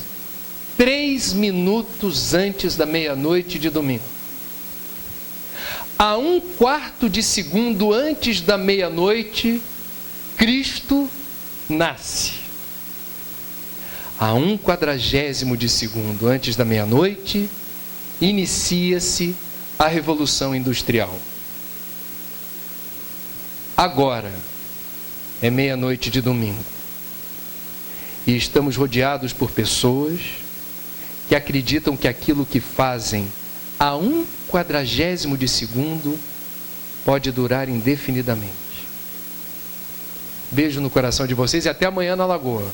3 minutos antes da meia-noite de domingo. A 1/4 de segundo antes da meia-noite, Cristo nasce. A 1/40 de segundo antes da meia-noite, inicia-se a Revolução Industrial. Agora é meia-noite de domingo. E estamos rodeados por pessoas que acreditam que aquilo que fazem a 1/40 de segundo pode durar indefinidamente. Beijo no coração de vocês e até amanhã na Lagoa.